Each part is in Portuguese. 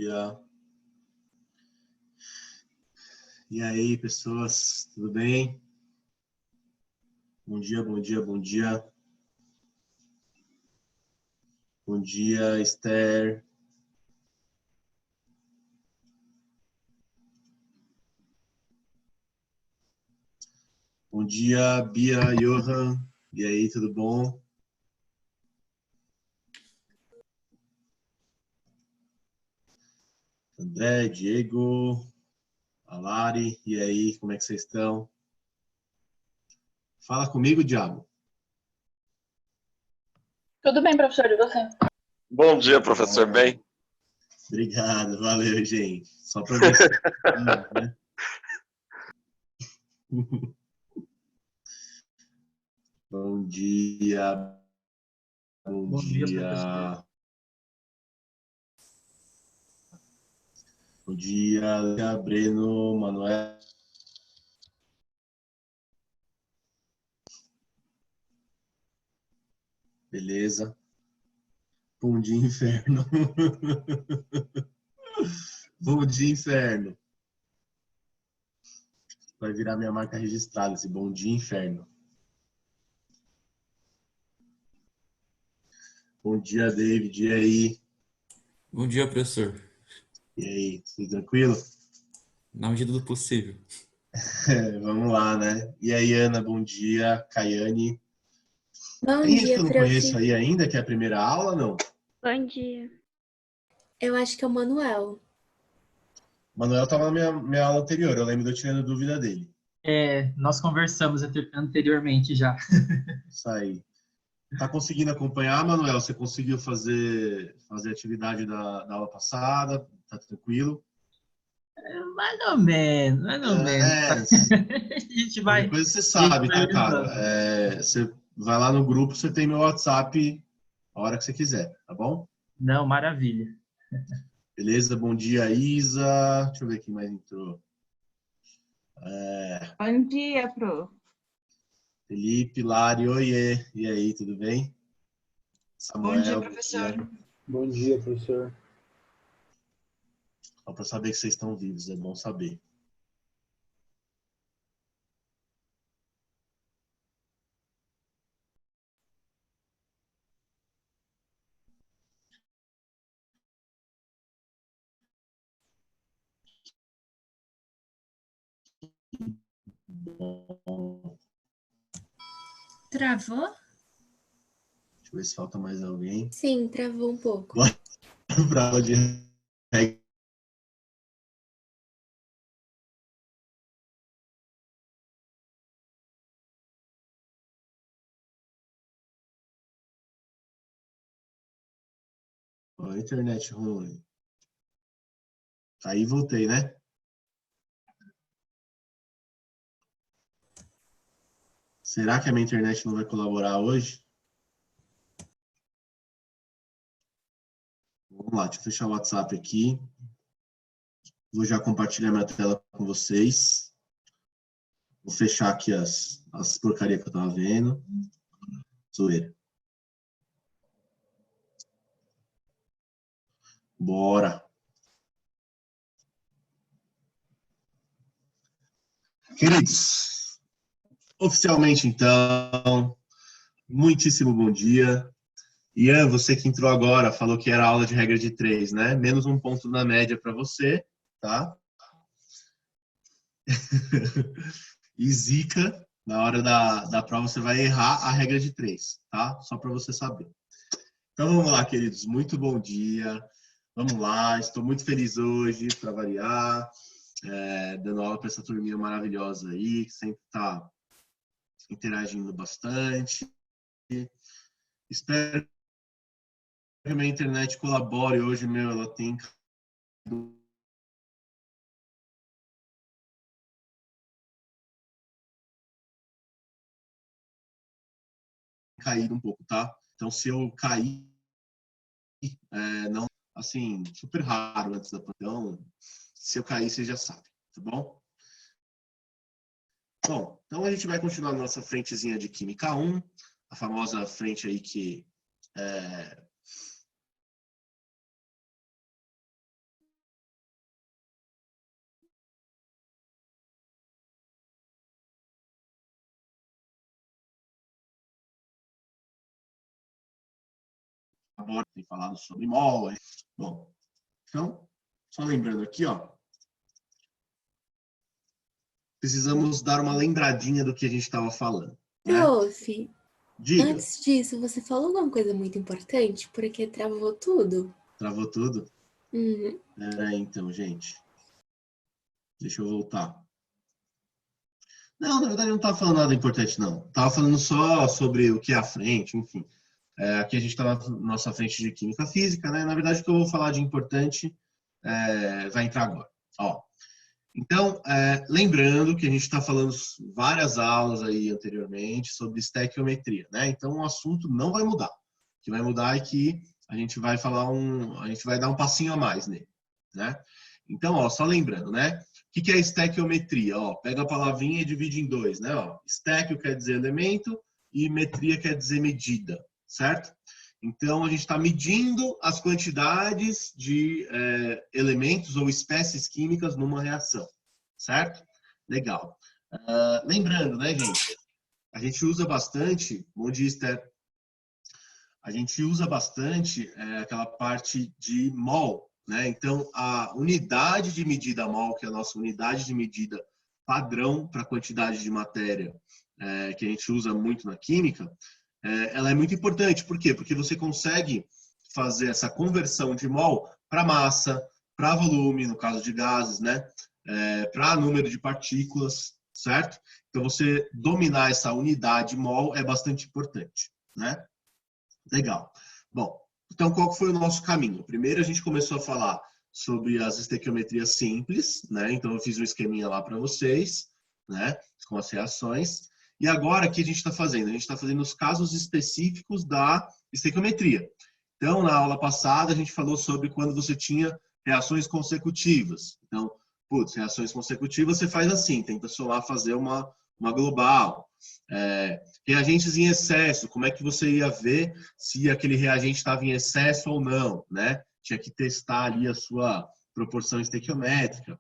dia. E aí, pessoas, tudo bem? Bom dia, bom dia, bom dia. Bom dia, Esther. Bom dia, Bia, Johan. E aí, tudo bom? André, Diego, Alari. E aí, como é que vocês estão? Fala comigo, Diabo. Tudo bem, professor, e você? Bom dia, professor. Bem? Obrigado, valeu, gente. Só para ver se... né? Bom dia. Bom dia. Bom dia, Breno, Manuel. Beleza. Bom dia, inferno. Bom dia, inferno. Vai virar minha marca registrada, esse bom dia, inferno. Bom dia, David. E aí? Bom dia, professor. E aí, tudo tranquilo? Na medida do possível. Vamos lá, né? E aí, Ana, bom dia. Caiane. Bom Tem gente dia, que eu não prof. conheço aí ainda, que é a primeira aula, não? Bom dia. Eu acho que é o Manuel. O Manuel estava na minha aula anterior, eu lembro de eu tirando dúvida dele. Nós conversamos anteriormente já. Isso aí. Tá conseguindo acompanhar, Manuel? Você conseguiu fazer a atividade da aula passada? Tá tranquilo? Mais ou menos, mais ou menos. A gente vai... Qualquer coisa você sabe, tá, cara? Você vai lá no grupo, você tem meu WhatsApp a hora que você quiser, tá bom? Não, maravilha. Beleza? Bom dia, Isa. Deixa eu ver quem mais entrou. Bom dia, prof. Felipe, Lari, oiê. E aí, tudo bem? Samuel, Bom dia, professor. Bom dia, professor. Só para saber que vocês estão vivos, é bom saber. Bom. Travou? Deixa eu ver se falta mais alguém. Sim, travou um pouco. Bora para aula de regra. Ó, internet ruim. Aí voltei, né? Será que a minha internet não vai colaborar hoje? Vamos lá, deixa eu fechar o WhatsApp aqui. Vou já compartilhar minha tela com vocês. Vou fechar aqui as porcarias que eu tava vendo. Zoeira. Bora. Queridos, oficialmente então, muitíssimo bom dia. Ian, você que entrou agora, falou que era aula de regra de 3, né? Menos um ponto na média para você, tá? E Zica, na hora da prova você vai errar a regra de 3, tá? Só para você saber. Então vamos lá, queridos. Muito bom dia. Vamos lá. Estou muito feliz hoje, para variar, dando aula para essa turminha maravilhosa aí, que sempre está interagindo bastante. Espero que a minha internet colabore hoje, ela tem caído um pouco, tá? Então, se eu cair, não, assim, super raro antes da pandemia, se eu cair, você já sabe, tá bom? Bom, então a gente vai continuar nossa frentezinha de Química 1, a famosa frente aí que aborda, tem falado sobre mol. Bom, então, só lembrando aqui, ó, precisamos dar uma lembradinha do que a gente estava falando, né? Prof, Diga. antes disso, você falou alguma coisa muito importante? Porque travou tudo. Travou tudo? Uhum. Peraí, então, gente. Deixa eu voltar. Não, na verdade, eu não estava falando nada importante, não. Estava falando só sobre o que é a frente, enfim. Aqui a gente está na nossa frente de Química Física, né? Na verdade, o que eu vou falar de importante vai entrar agora. Ó, então, lembrando que a gente está falando várias aulas aí anteriormente sobre estequiometria, né? Então, o assunto não vai mudar. O que vai mudar é que a gente vai dar um passinho a mais nele, né? Então, ó, só lembrando, né? O que é estequiometria? Ó, pega a palavrinha e divide em dois, né? Ó, estequio quer dizer elemento e metria quer dizer medida, certo? Então, a gente está medindo as quantidades de elementos ou espécies químicas numa reação, certo? Legal. Lembrando, né, gente? A gente usa bastante, bom dia, Esther. A gente usa bastante aquela parte de mol, né? Então, a unidade de medida mol, que é a nossa unidade de medida padrão para a quantidade de matéria que a gente usa muito na química, ela é muito importante. Por quê? Porque você consegue fazer essa conversão de mol para massa, para volume, no caso de gases, né? Para número de partículas, certo? Então, você dominar essa unidade mol é bastante importante, né? Legal. Bom, então qual foi o nosso caminho? Primeiro a gente começou a falar sobre as estequiometrias simples, né? Então eu fiz um esqueminha lá para vocês, né? Com as reações. E agora o que a gente está fazendo? A gente está fazendo os casos específicos da estequiometria. Então na aula passada a gente falou sobre quando você tinha reações consecutivas. Então, reações consecutivas você faz assim, tenta somar, fazer uma global. Reagentes em excesso, como é que você ia ver se aquele reagente estava em excesso ou não, né? Tinha que testar ali a sua proporção estequiométrica.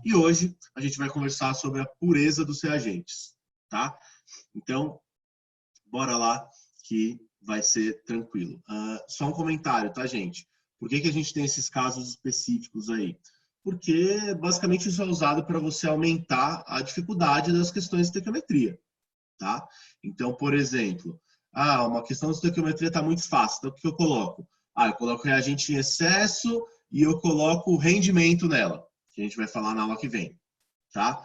E hoje a gente vai conversar sobre a pureza dos reagentes, tá? Então, bora lá que vai ser tranquilo. Só um comentário, tá, gente? Por que a gente tem esses casos específicos aí? Porque basicamente isso é usado para você aumentar a dificuldade das questões de estequiometria. Tá? Então, por exemplo, uma questão de estequiometria está muito fácil. Então, o que eu coloco? Eu coloco reagente em excesso e eu coloco o rendimento nela, que a gente vai falar na aula que vem. Tá?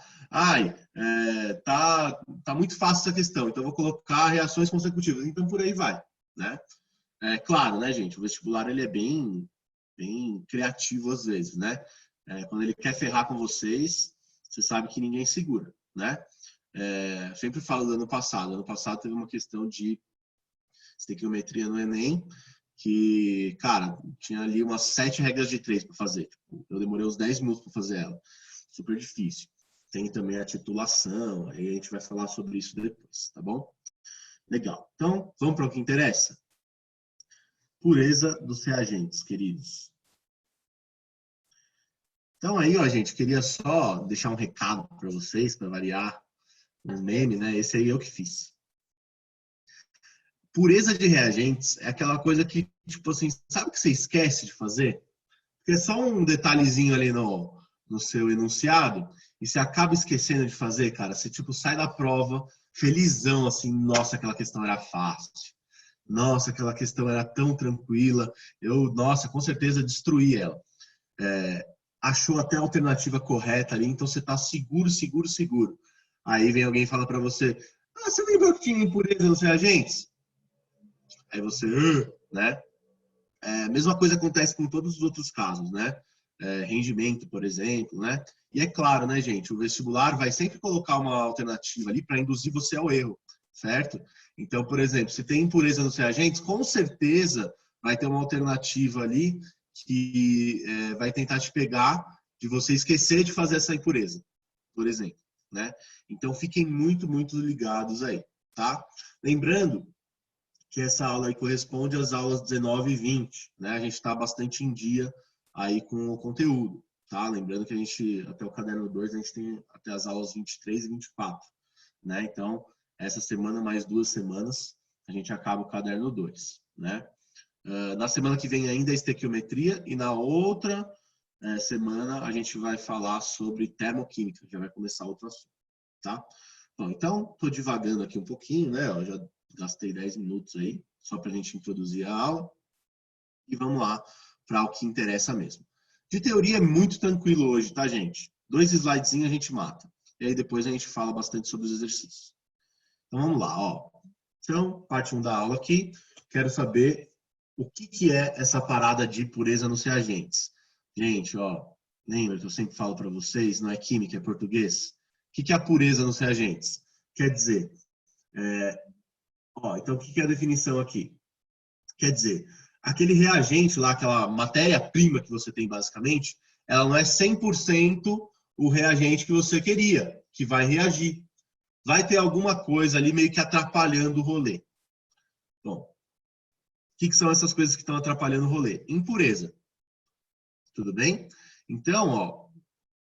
Tá muito fácil essa questão, então eu vou colocar reações consecutivas. Então, por aí vai. Né? Claro, né, gente? O vestibular ele é bem criativo às vezes, né? Quando ele quer ferrar com vocês, você sabe que ninguém segura, né? Sempre falo do ano passado. Ano passado teve uma questão de estequiometria no Enem, que, cara, tinha ali umas 7 regras de 3 para fazer. Tipo, eu demorei uns 10 minutos para fazer ela. Super difícil. Tem também a titulação, aí a gente vai falar sobre isso depois, tá bom? Legal. Então, vamos para o que interessa? Pureza dos reagentes, queridos. Então aí, ó, gente, queria só deixar um recado para vocês, para variar. Um meme, né? Esse aí eu que fiz. Pureza de reagentes é aquela coisa que, tipo assim, sabe o que você esquece de fazer? Porque é só um detalhezinho ali no seu enunciado e você acaba esquecendo de fazer, cara. Você, tipo, sai da prova felizão, assim, nossa, aquela questão era fácil. Nossa, aquela questão era tão tranquila. Nossa, com certeza destruí ela. Achou até a alternativa correta ali, então você tá seguro. Aí vem alguém e fala para você, você lembrou que tinha impureza nos reagentes? Aí você, né? Mesma coisa acontece com todos os outros casos, né? Rendimento, por exemplo, né? E é claro, né, gente? O vestibular vai sempre colocar uma alternativa ali para induzir você ao erro, certo? Então, por exemplo, se tem impureza nos reagentes, com certeza vai ter uma alternativa ali que vai tentar te pegar de você esquecer de fazer essa impureza, por exemplo. Né? Então, fiquem muito ligados aí, tá? Lembrando que essa aula aí corresponde às aulas 19 e 20, né? A gente está bastante em dia aí com o conteúdo, tá? Lembrando que a gente, até o caderno 2, a gente tem até as aulas 23 e 24, né? Então, essa semana, mais 2 semanas, a gente acaba o caderno 2, né? Na semana que vem ainda é estequiometria e na outra semana a gente vai falar sobre termoquímica, já vai começar outro assunto, tá? Bom, então, estou divagando aqui um pouquinho, né? Eu já gastei 10 minutos aí, só para a gente introduzir a aula. E vamos lá para o que interessa mesmo. De teoria é muito tranquilo hoje, tá, gente? 2 slidezinhos a gente mata. E aí depois a gente fala bastante sobre os exercícios. Então vamos lá, ó. Então, parte 1 da aula aqui. Quero saber o que é essa parada de pureza nos reagentes. Gente, ó, lembra que eu sempre falo para vocês, não é química, é português? O que é a pureza nos reagentes? Quer dizer, então o que é a definição aqui? Quer dizer, aquele reagente lá, aquela matéria-prima que você tem basicamente, ela não é 100% o reagente que você queria, que vai reagir. Vai ter alguma coisa ali meio que atrapalhando o rolê. Bom, o que são essas coisas que estão atrapalhando o rolê? Impureza. Tudo bem? Então, ó, o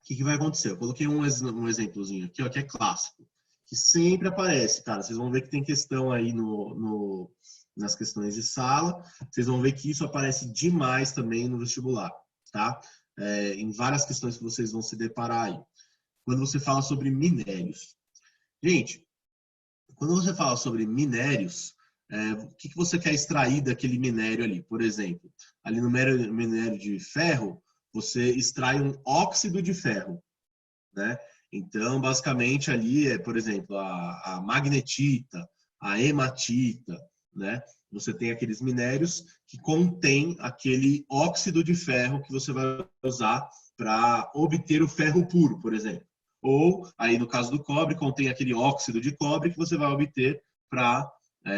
que vai acontecer? Eu coloquei um exemplozinho aqui, ó, que é clássico, que sempre aparece, cara. Vocês vão ver que tem questão aí nas questões de sala. Vocês vão ver que isso aparece demais também no vestibular, tá? Em várias questões que vocês vão se deparar aí. Quando você fala sobre minérios. Gente, quando você fala sobre minérios, o que você quer extrair daquele minério ali? Por exemplo, ali no minério de ferro, você extrai um óxido de ferro, né? Então, basicamente, ali por exemplo, a magnetita, a hematita, né? Você tem aqueles minérios que contêm aquele óxido de ferro que você vai usar para obter o ferro puro, por exemplo. Ou, aí no caso do cobre, contém aquele óxido de cobre que você vai obter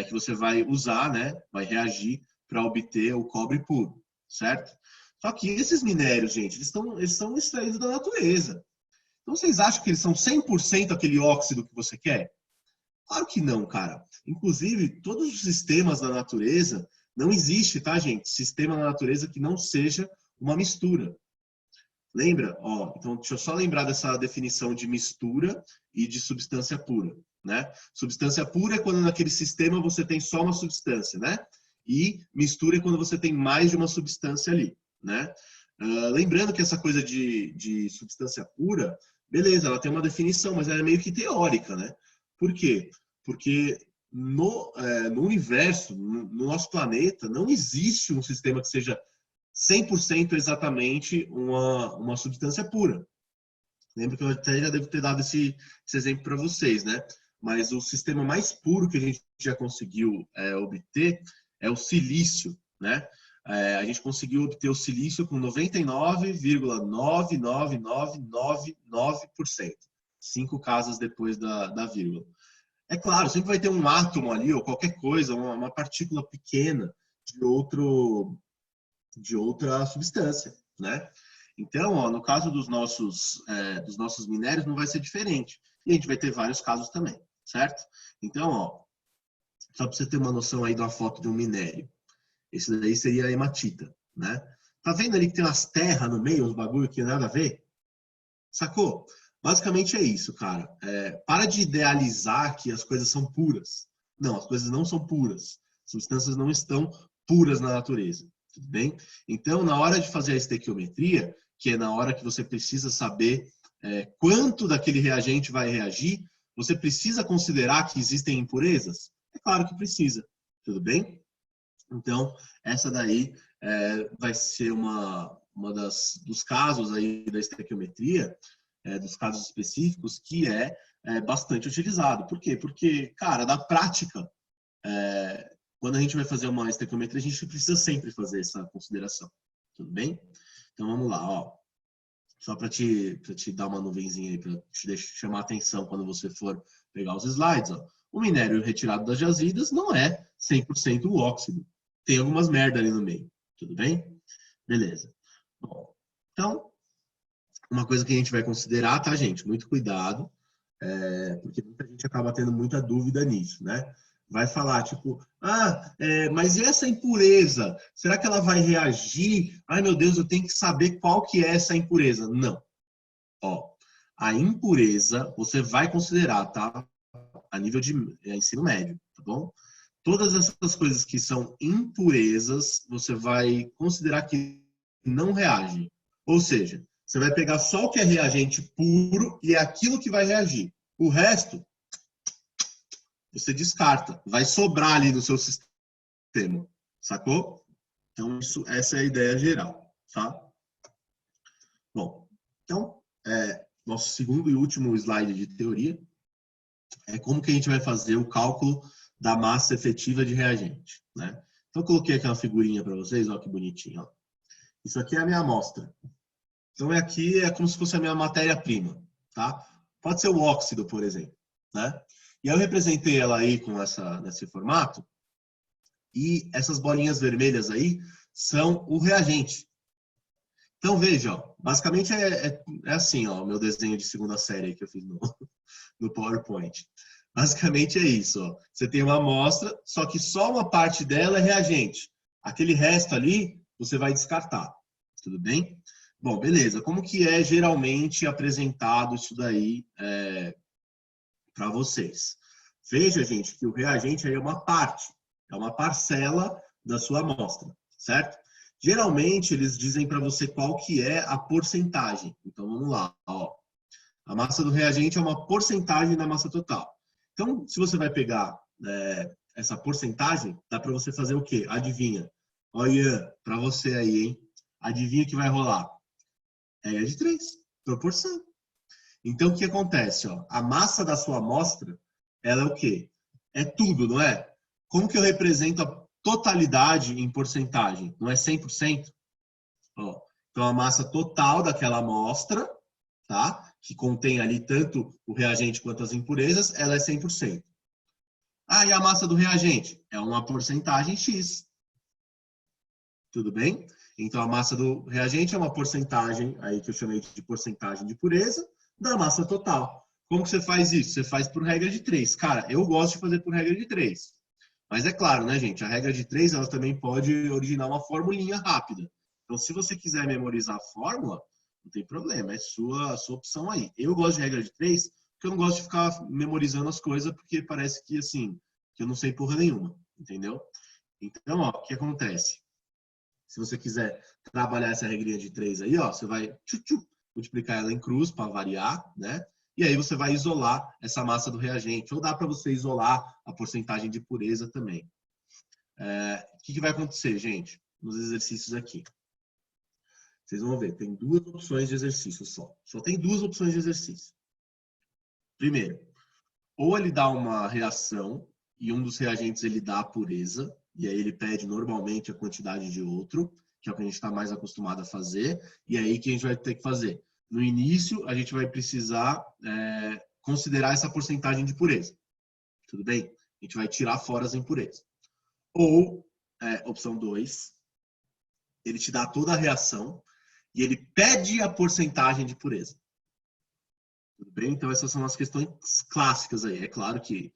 que você vai usar, né? Vai reagir para obter o cobre puro, certo? Só que esses minérios, gente, eles são extraídos da natureza. Então, vocês acham que eles são 100% aquele óxido que você quer? Claro que não, cara. Inclusive, todos os sistemas da natureza, não existe, tá, gente? Sistema na natureza que não seja uma mistura. Lembra? Ó, então, deixa eu só lembrar dessa definição de mistura e de substância pura, né? Substância pura é quando naquele sistema você tem só uma substância, né? E mistura é quando você tem mais de uma substância ali, né? Lembrando que essa coisa de substância pura, beleza, ela tem uma definição, mas ela é meio que teórica, né? Por quê? Porque no universo, no nosso planeta, não existe um sistema que seja 100% exatamente uma substância pura. Lembra que eu até já devo ter dado esse exemplo para vocês, né? Mas o sistema mais puro que a gente já conseguiu obter é o silício, né? A gente conseguiu obter o silício com 99,99999%. 5 casas depois da vírgula. É claro, sempre vai ter um átomo ali, ou qualquer coisa, uma partícula pequena de outra substância, né? Então, ó, no caso dos nossos minérios, não vai ser diferente. E a gente vai ter vários casos também, certo? Então, ó, só para você ter uma noção aí da foto de um minério. Esse daí seria a hematita, né? Tá vendo ali que tem umas terras no meio, uns bagulho que nada a ver? Sacou? Basicamente é isso, cara. Para de idealizar que as coisas são puras. Não, as coisas não são puras. As substâncias não estão puras na natureza. Tudo bem? Então, na hora de fazer a estequiometria, que é na hora que você precisa saber quanto daquele reagente vai reagir, você precisa considerar que existem impurezas? É claro que precisa. Tudo bem? Então, essa daí vai ser dos casos aí da estequiometria, dos casos específicos, que é bastante utilizado. Por quê? Porque, cara, na prática, quando a gente vai fazer uma estequiometria, a gente precisa sempre fazer essa consideração. Tudo bem? Então, vamos lá, ó. Só para te dar uma nuvenzinha aí, para te chamar a atenção quando você for pegar os slides, ó. O minério retirado das jazidas não é 100% o óxido. Tem algumas merda ali no meio. Tudo bem? Beleza. Bom, então, uma coisa que a gente vai considerar, tá, gente? Muito cuidado, porque muita gente acaba tendo muita dúvida nisso, né? Vai falar, tipo, mas e essa impureza? Será que ela vai reagir? Ai, meu Deus, eu tenho que saber qual que é essa impureza. Não. Ó, a impureza você vai considerar, tá? A nível de ensino médio, tá bom? todas essas coisas que são impurezas, você vai considerar que não reagem. Ou seja, você vai pegar só o que é reagente puro e é aquilo que vai reagir. O resto, você descarta. Vai sobrar ali no seu sistema. Sacou? Então, essa é a ideia geral. Tá? Bom, então, nosso segundo e último slide de teoria é como que a gente vai fazer o cálculo da massa efetiva de reagente. Né? Então, eu coloquei aqui uma figurinha para vocês. Olha que bonitinho. Ó. Isso aqui é a minha amostra. Então, aqui é como se fosse a minha matéria-prima, tá? Pode ser o óxido, por exemplo, né? E eu representei ela aí com nesse formato, e essas bolinhas vermelhas aí são o reagente. Então, veja, ó, basicamente é assim, ó, o meu desenho de segunda série que eu fiz no PowerPoint. Basicamente é isso, ó. Você tem uma amostra, só que só uma parte dela é reagente. Aquele resto ali, você vai descartar. Tudo bem? Bom, beleza. Como que é geralmente apresentado isso daí para vocês? Veja, gente, que o reagente aí é uma parte, é uma parcela da sua amostra, certo? Geralmente, eles dizem para você qual que é a porcentagem. Então, vamos lá. Ó. A massa do reagente é uma porcentagem da massa total. Então, se você vai pegar essa porcentagem, dá para você fazer o quê? Adivinha? Olha, para você aí, hein? Adivinha o que vai rolar? Regra de 3, proporção. Então, o que acontece? Ó? A massa da sua amostra, ela é o quê? É tudo, não é? Como que eu represento a totalidade em porcentagem? Não é 100%? Ó, então, a massa total daquela amostra, tá? Que contém ali tanto o reagente quanto as impurezas, ela é 100%. Ah, e a massa do reagente? É uma porcentagem X. Tudo bem? Então, a massa do reagente é uma porcentagem, aí que eu chamei de porcentagem de pureza, da massa total. Como que você faz isso? Você faz por regra de 3. Cara, eu gosto de fazer por regra de 3. Mas é claro, né, gente? A regra de 3, ela também pode originar uma formulinha rápida. Então, se você quiser memorizar a fórmula, não tem problema, é sua opção aí. Eu gosto de regra de 3, porque eu não gosto de ficar memorizando as coisas, porque parece que, assim, que eu não sei porra nenhuma, entendeu? Então, ó, o que acontece? Se você quiser trabalhar essa regrinha de 3 aí, ó, você vai multiplicar ela em cruz para variar, né? E aí você vai isolar essa massa do reagente. Ou dá para você isolar a porcentagem de pureza também. O que vai acontecer, gente, nos exercícios aqui? Vocês vão ver, tem 2 opções de exercício só. Só tem 2 opções de exercício. Primeiro, ou ele dá uma reação e um dos reagentes ele dá a pureza, e aí ele pede normalmente a quantidade de outro, que é o que a gente está mais acostumado a fazer, e aí que a gente vai ter que fazer? No início, a gente vai precisar considerar essa porcentagem de pureza. Tudo bem? A gente vai tirar fora as impurezas. Ou, opção 2, ele te dá toda a reação e ele pede a porcentagem de pureza. Tudo bem? Então, essas são as questões clássicas aí. É claro que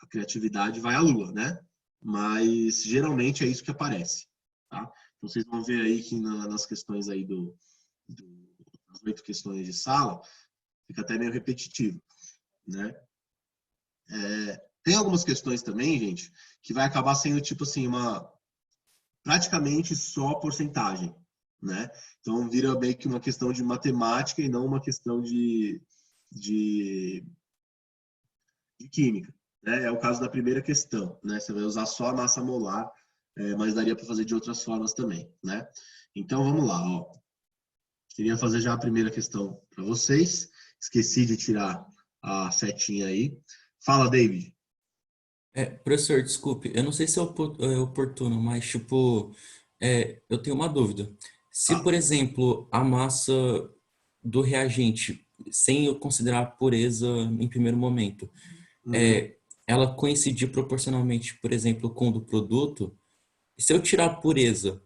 a criatividade vai à lua, né? Mas, geralmente, é isso que aparece. Tá? Então, vocês vão ver aí que nas questões aí das 8 questões de sala, fica até meio repetitivo, né? Tem algumas questões também, gente, que vai acabar sendo, tipo assim, praticamente só porcentagem, né? Então, vira meio que uma questão de matemática e não uma questão de química, né? É o caso da primeira questão, né? Você vai usar só a massa molar, mas daria para fazer de outras formas também, né? Então, vamos lá, ó. Queria fazer já a primeira questão para vocês. Esqueci de tirar a setinha aí. Fala, David. Professor, desculpe, eu não sei se é oportuno, mas, tipo, eu tenho uma dúvida. Se, por exemplo, a massa do reagente, sem eu considerar a pureza em primeiro momento, ela coincidir proporcionalmente, por exemplo, com o do produto, se eu tirar a pureza,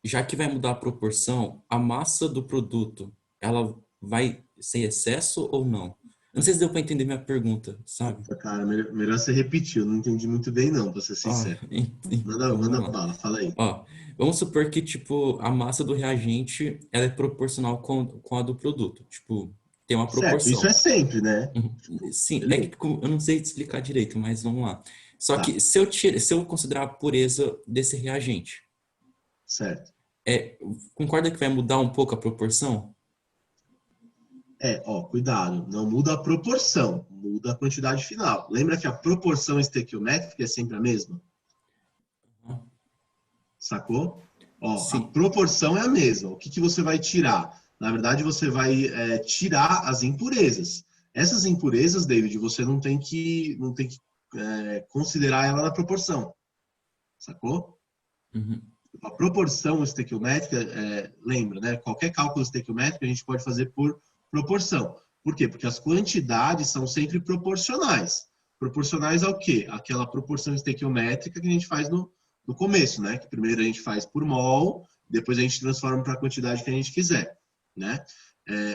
já que vai mudar a proporção, a massa do produto, ela vai ser excesso ou não? Não sei se deu para entender minha pergunta, sabe? Cara, melhor você repetir, eu não entendi muito bem não, para ser sincero. Manda bala, fala aí. Ó, vamos supor que, tipo, a massa do reagente, ela é proporcional com a do produto. Tipo, tem uma Certo, isso proporção. é sempre, né? Sim, é Beleza. que eu não sei te explicar direito, mas vamos lá. Só Tá, que se eu considerar a pureza desse reagente, certo. é, concorda que vai mudar um pouco a proporção? Ó, cuidado, não muda a proporção, muda a quantidade final. Lembra que a proporção estequiométrica é sempre a mesma? Sacou? Ó, a Sim. proporção é a mesma. O que que você vai tirar? Na verdade, você vai tirar as impurezas. Essas impurezas, David, você não tem que considerar ela na proporção. Sacou? Uhum. A proporção estequiométrica, lembra, né? Qualquer cálculo estequiométrico a gente pode fazer por proporção. Por quê? Porque as quantidades são sempre proporcionais. Proporcionais ao quê? Aquela proporção estequiométrica que a gente faz no começo, né? Que primeiro a gente faz por mol, depois a gente transforma para a quantidade que a gente quiser, né?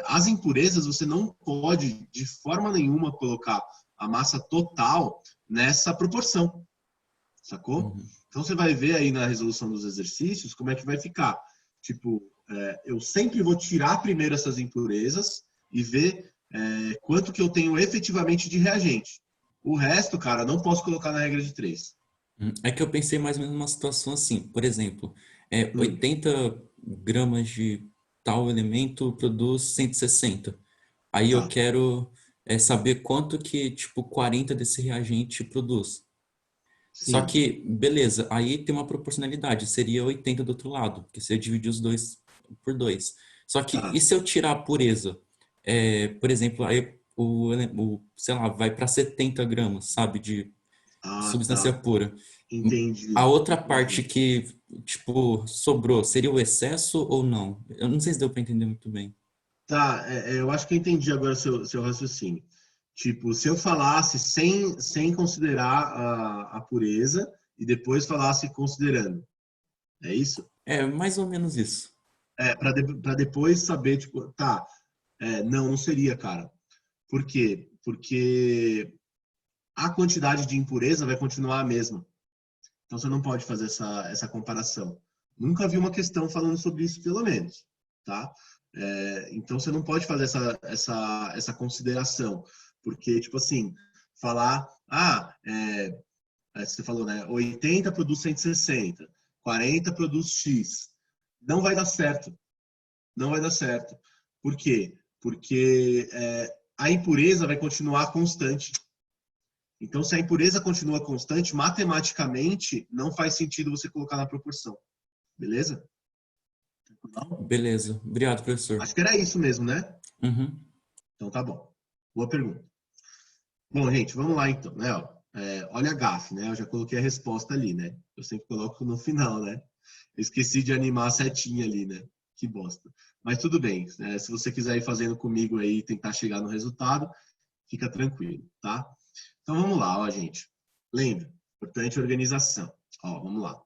As impurezas você não pode de forma nenhuma colocar a massa total nessa proporção, sacou? Uhum. Então você vai ver aí na resolução dos exercícios como é que vai ficar. Tipo, eu sempre vou tirar primeiro essas impurezas e ver quanto que eu tenho efetivamente de reagente. O resto, cara, não posso colocar na regra de 3. É que eu pensei mais ou menos numa situação assim, por exemplo, 80 gramas de tal elemento produz 160. Aí eu Tá. quero saber quanto que, tipo, 40 desse reagente produz. Só Sim. que, beleza, aí tem uma proporcionalidade, seria 80 do outro lado, porque você dividir os dois por dois. Só que, e Tá. se eu tirar a pureza? Por exemplo, aí sei lá, vai para 70 gramas, sabe, de Ah, substância tá. pura. A Entendi. outra parte Entendi. que, tipo, sobrou, seria o excesso ou não? Eu não sei se deu para entender muito bem. Tá, eu acho que eu entendi agora seu raciocínio. Tipo, se eu falasse sem considerar a pureza e depois falasse considerando, é isso? É mais ou menos isso. Para depois saber, tipo, tá, não seria, cara. Por quê? Porque a quantidade de impureza vai continuar a mesma. Então você não pode fazer essa comparação. Nunca vi uma questão falando sobre isso, pelo menos, tá? Então você não pode fazer essa consideração, porque, tipo assim, falar, você falou, né, 80 produz 160, 40 produz X. Não vai dar certo. Não vai dar certo. Por quê? Porque a impureza vai continuar constante. Então, se a impureza continua constante, matematicamente não faz sentido você colocar na proporção. Beleza? Beleza. Obrigado, professor. Acho que era isso mesmo, né? Uhum. Então tá bom. Boa pergunta. Bom, gente, vamos lá então, né? Olha a gafe, né? Eu já coloquei a resposta ali, né? Eu sempre coloco no final, né? Eu esqueci de animar a setinha ali, né? Que bosta. Mas tudo bem. Se você quiser ir fazendo comigo aí e tentar chegar no resultado, fica tranquilo, tá? Então vamos lá, ó, gente. Lembra, importante organização. Ó, vamos lá.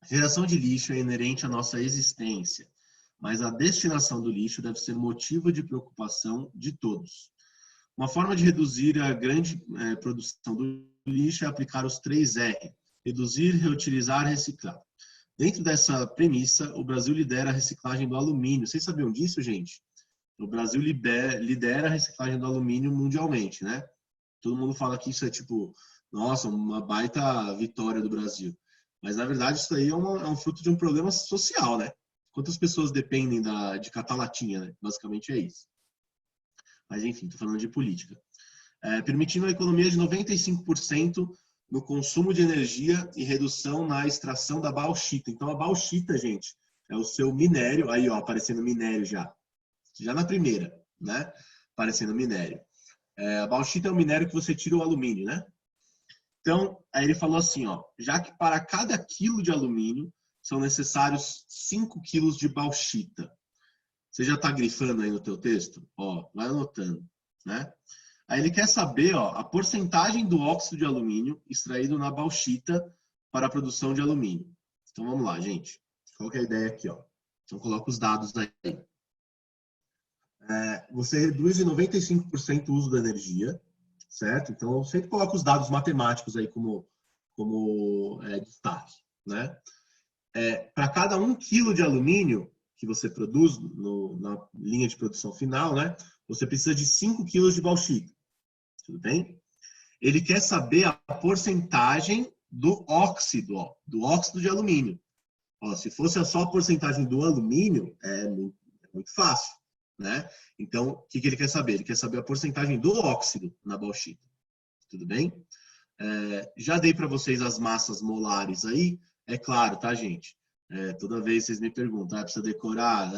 Geração de lixo é inerente à nossa existência, mas a destinação do lixo deve ser motivo de preocupação de todos. Uma forma de reduzir a grande produção do lixo é aplicar os 3R: reduzir, reutilizar, reciclar. Dentro dessa premissa, o Brasil lidera a reciclagem do alumínio. Vocês sabiam disso, gente? O Brasil lidera a reciclagem do alumínio mundialmente, né? Todo mundo fala que isso é tipo, nossa, uma baita vitória do Brasil. Mas, na verdade, isso aí é um fruto de um problema social, né? Quantas pessoas dependem de catar latinha, né? Basicamente é isso. Mas, enfim, estou falando de política. Permitindo a economia de 95% no consumo de energia e redução na extração da bauxita. Então, a bauxita, gente, é o seu minério. Aí, ó, aparecendo minério já. Já na primeira, né? Aparecendo minério. A bauxita é o minério que você tira o alumínio, né? Então, aí ele falou assim, ó, já que para cada quilo de alumínio são necessários 5 quilos de bauxita. Você já está grifando aí no teu texto? Ó, vai anotando, né? Aí ele quer saber, ó, a porcentagem do óxido de alumínio extraído na bauxita para a produção de alumínio. Então, vamos lá, gente. Qual que é a ideia aqui, ó? Então, coloca os dados aí. Você reduz em 95% o uso da energia, certo? Então, eu sempre coloco os dados matemáticos aí como destaque, né? Para cada 1 quilo de alumínio que que você produz na linha de produção final, né? Você precisa de 5 quilos de bauxita. Tudo bem? Ele quer saber a porcentagem do óxido, ó, do óxido de alumínio. Ó, se fosse só a porcentagem do alumínio, é muito fácil, né? Então, o que ele quer saber? Ele quer saber a porcentagem do óxido na bauxita. Tudo bem? Já dei para vocês as massas molares aí. É claro, tá, gente? Toda vez vocês me perguntam, precisa decorar?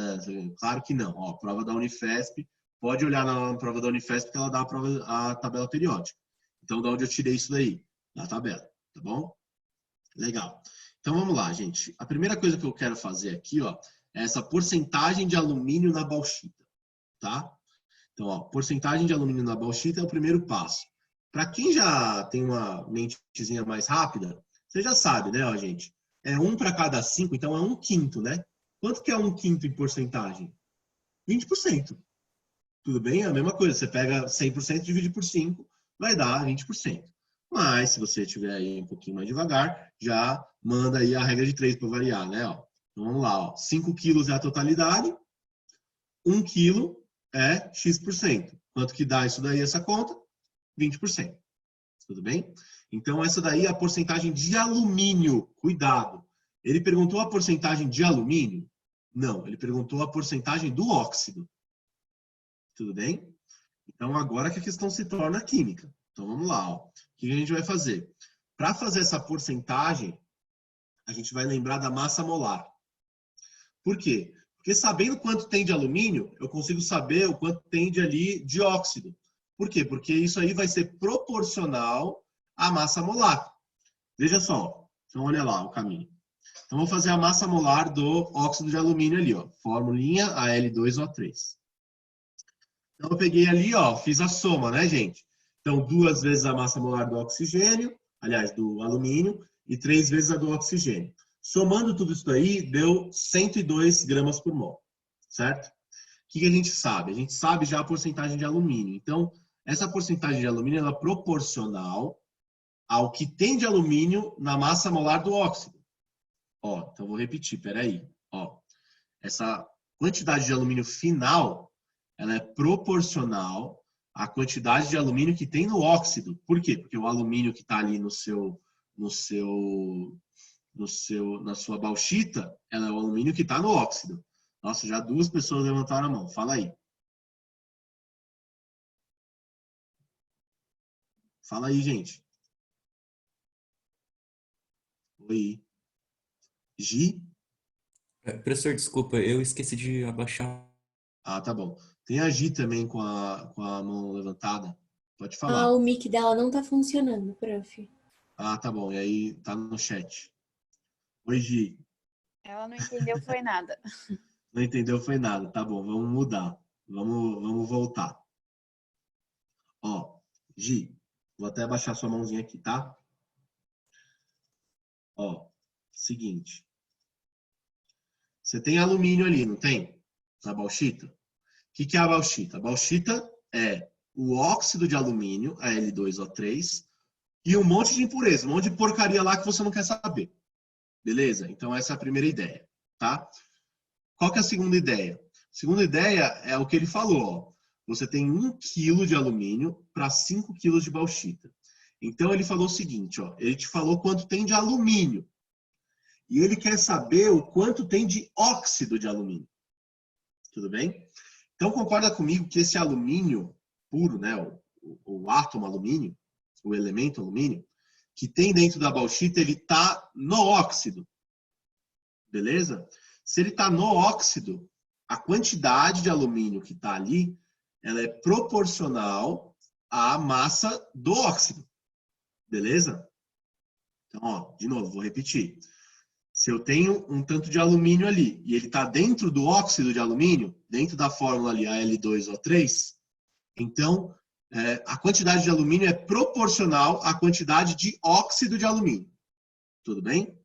Claro que não. Ó, prova da Unifesp, pode olhar na prova da Unifesp que ela dá a tabela periódica. Então, de onde eu tirei isso daí? Da tabela, tá bom? Legal. Então, vamos lá, gente. A primeira coisa que eu quero fazer aqui, ó, é essa porcentagem de alumínio na bauxita, tá? Então, ó, porcentagem de alumínio na bauxita é o primeiro passo. Para quem já tem uma mentezinha mais rápida, você já sabe, né, ó, gente? É 1 para cada 5, então é 1/5, né? Quanto que é 1/5 em porcentagem? 20%. Tudo bem? É a mesma coisa. Você pega 100% e divide por 5, vai dar 20%. Mas, se você estiver aí um pouquinho mais devagar, já manda aí a regra de 3 para variar, né? Ó. Então, vamos lá. Ó. 5 quilos é a totalidade. 1 quilo é X%. Quanto que dá isso daí, essa conta? 20%. Tudo bem? Então, essa daí é a porcentagem de alumínio. Cuidado. Ele perguntou a porcentagem de alumínio? Não, ele perguntou a porcentagem do óxido. Tudo bem? Então, agora que a questão se torna química. Então, vamos lá. Ó. O que a gente vai fazer? Para fazer essa porcentagem, a gente vai lembrar da massa molar. Por quê? Porque sabendo quanto tem de alumínio, eu consigo saber o quanto tem de ali de óxido. Por quê? Porque isso aí vai ser proporcional à massa molar. Veja só. Então, olha lá o caminho. Então, vou fazer a massa molar do óxido de alumínio ali, ó. Formulinha Al2O3. Então, eu peguei ali, ó, fiz a soma, né, gente? Então, 2 vezes a massa molar do oxigênio, aliás, do alumínio, e 3 vezes a do oxigênio. Somando tudo isso daí, deu 102 gramas por mol, certo? O que a gente sabe? A gente sabe já a porcentagem de alumínio. Então, essa porcentagem de alumínio ela é proporcional ao que tem de alumínio na massa molar do óxido. Ó, então, vou repetir, peraí. Ó, essa quantidade de alumínio final, ela é proporcional à quantidade de alumínio que tem no óxido. Por quê? Porque o alumínio que está ali na sua bauxita, ela é o alumínio que está no óxido. Nossa, já 2 pessoas levantaram a mão. Fala aí. Fala aí, gente. Oi. Gi? Professor, desculpa, eu esqueci de abaixar. Ah, tá bom. Tem a Gi também com a mão levantada. Pode Ah, falar. o mic dela não tá funcionando, prof. Ah, tá bom. E aí, tá no chat. Oi, Gi. Ela não entendeu, foi nada. Não entendeu, foi nada. Tá bom, vamos mudar. Vamos voltar. Ó, Gi, vou até abaixar sua mãozinha aqui, tá? Ó, seguinte. Você tem alumínio ali, não tem? Na bauxita? O que é a bauxita? A bauxita é o óxido de alumínio, Al2O3, e um monte de impureza, um monte de porcaria lá que você não quer saber. Beleza? Então essa é a primeira ideia, tá? Qual que é a segunda ideia? A segunda ideia é o que ele falou, ó. Você tem 1 quilo de alumínio para 5 quilos de bauxita. Então ele falou o seguinte, ó. Ele te falou quanto tem de alumínio. E ele quer saber o quanto tem de óxido de alumínio. Tudo bem? Então concorda comigo que esse alumínio puro, né, o átomo alumínio, o elemento alumínio, que tem dentro da bauxita, ele está no óxido. Beleza? Se ele está no óxido, a quantidade de alumínio que está ali, ela é proporcional à massa do óxido. Beleza? Então, ó, de novo, vou repetir. Se eu tenho um tanto de alumínio ali e ele está dentro do óxido de alumínio, dentro da fórmula ali, Al2O3, então a quantidade de alumínio é proporcional à quantidade de óxido de alumínio. Tudo bem?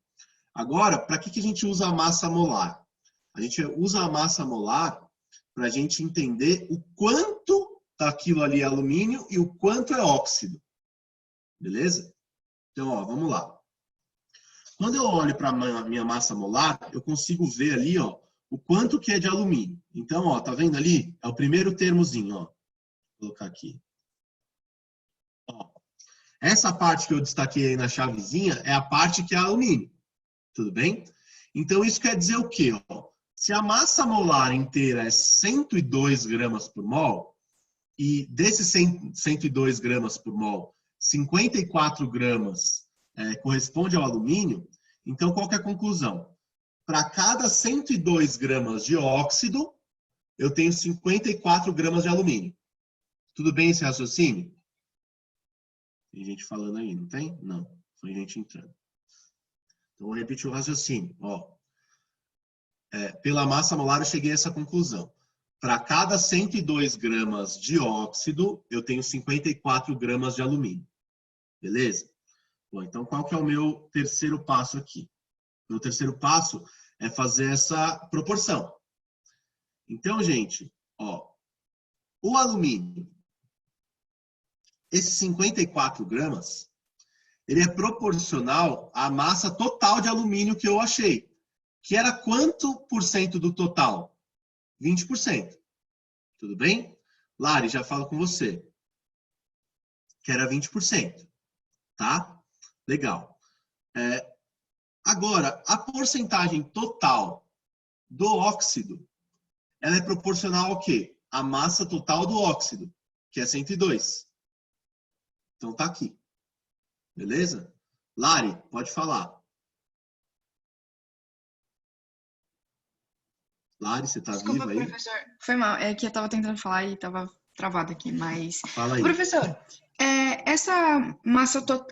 Agora, para que a gente usa a massa molar? A gente usa a massa molar para a gente entender o quanto daquilo ali é alumínio e o quanto é óxido. Beleza? Então, ó, vamos lá. Quando eu olho para a minha massa molar, eu consigo ver ali, ó, o quanto que é de alumínio. Então, ó, tá vendo ali? É o primeiro termozinho, ó. Vou colocar aqui. Ó, essa parte que eu destaquei aí na chavezinha é a parte que é alumínio. Tudo bem? Então, isso quer dizer o quê? Ó? Se a massa molar inteira é 102 gramas por mol, e desses 102 gramas por mol, 54 gramas corresponde ao alumínio, então qual que é a conclusão? Para cada 102 gramas de óxido, eu tenho 54 gramas de alumínio. Tudo bem esse raciocínio? Tem gente falando aí, não tem? Não, foi gente entrando. Então, vou repetir o raciocínio. Ó, pela massa molar, eu cheguei a essa conclusão. Para cada 102 gramas de óxido, eu tenho 54 gramas de alumínio. Beleza? Bom, então, qual que é o meu terceiro passo aqui? Meu terceiro passo é fazer essa proporção. Então, gente, ó, o alumínio, esses 54 gramas, ele é proporcional à massa total de alumínio que eu achei. Que era quanto por cento do total? 20%. Tudo bem? Lari, já falo com você. Que era 20%. Tá? Legal. Agora, a porcentagem total do óxido, ela é proporcional ao quê? A massa total do óxido, que é 102. Então tá aqui. Beleza? Lari, pode falar. Lari, você tá Desculpa, viva aí? professor. Foi mal, é que eu tava tentando falar e tava travado aqui, mas... Fala aí. Professor, essa massa total...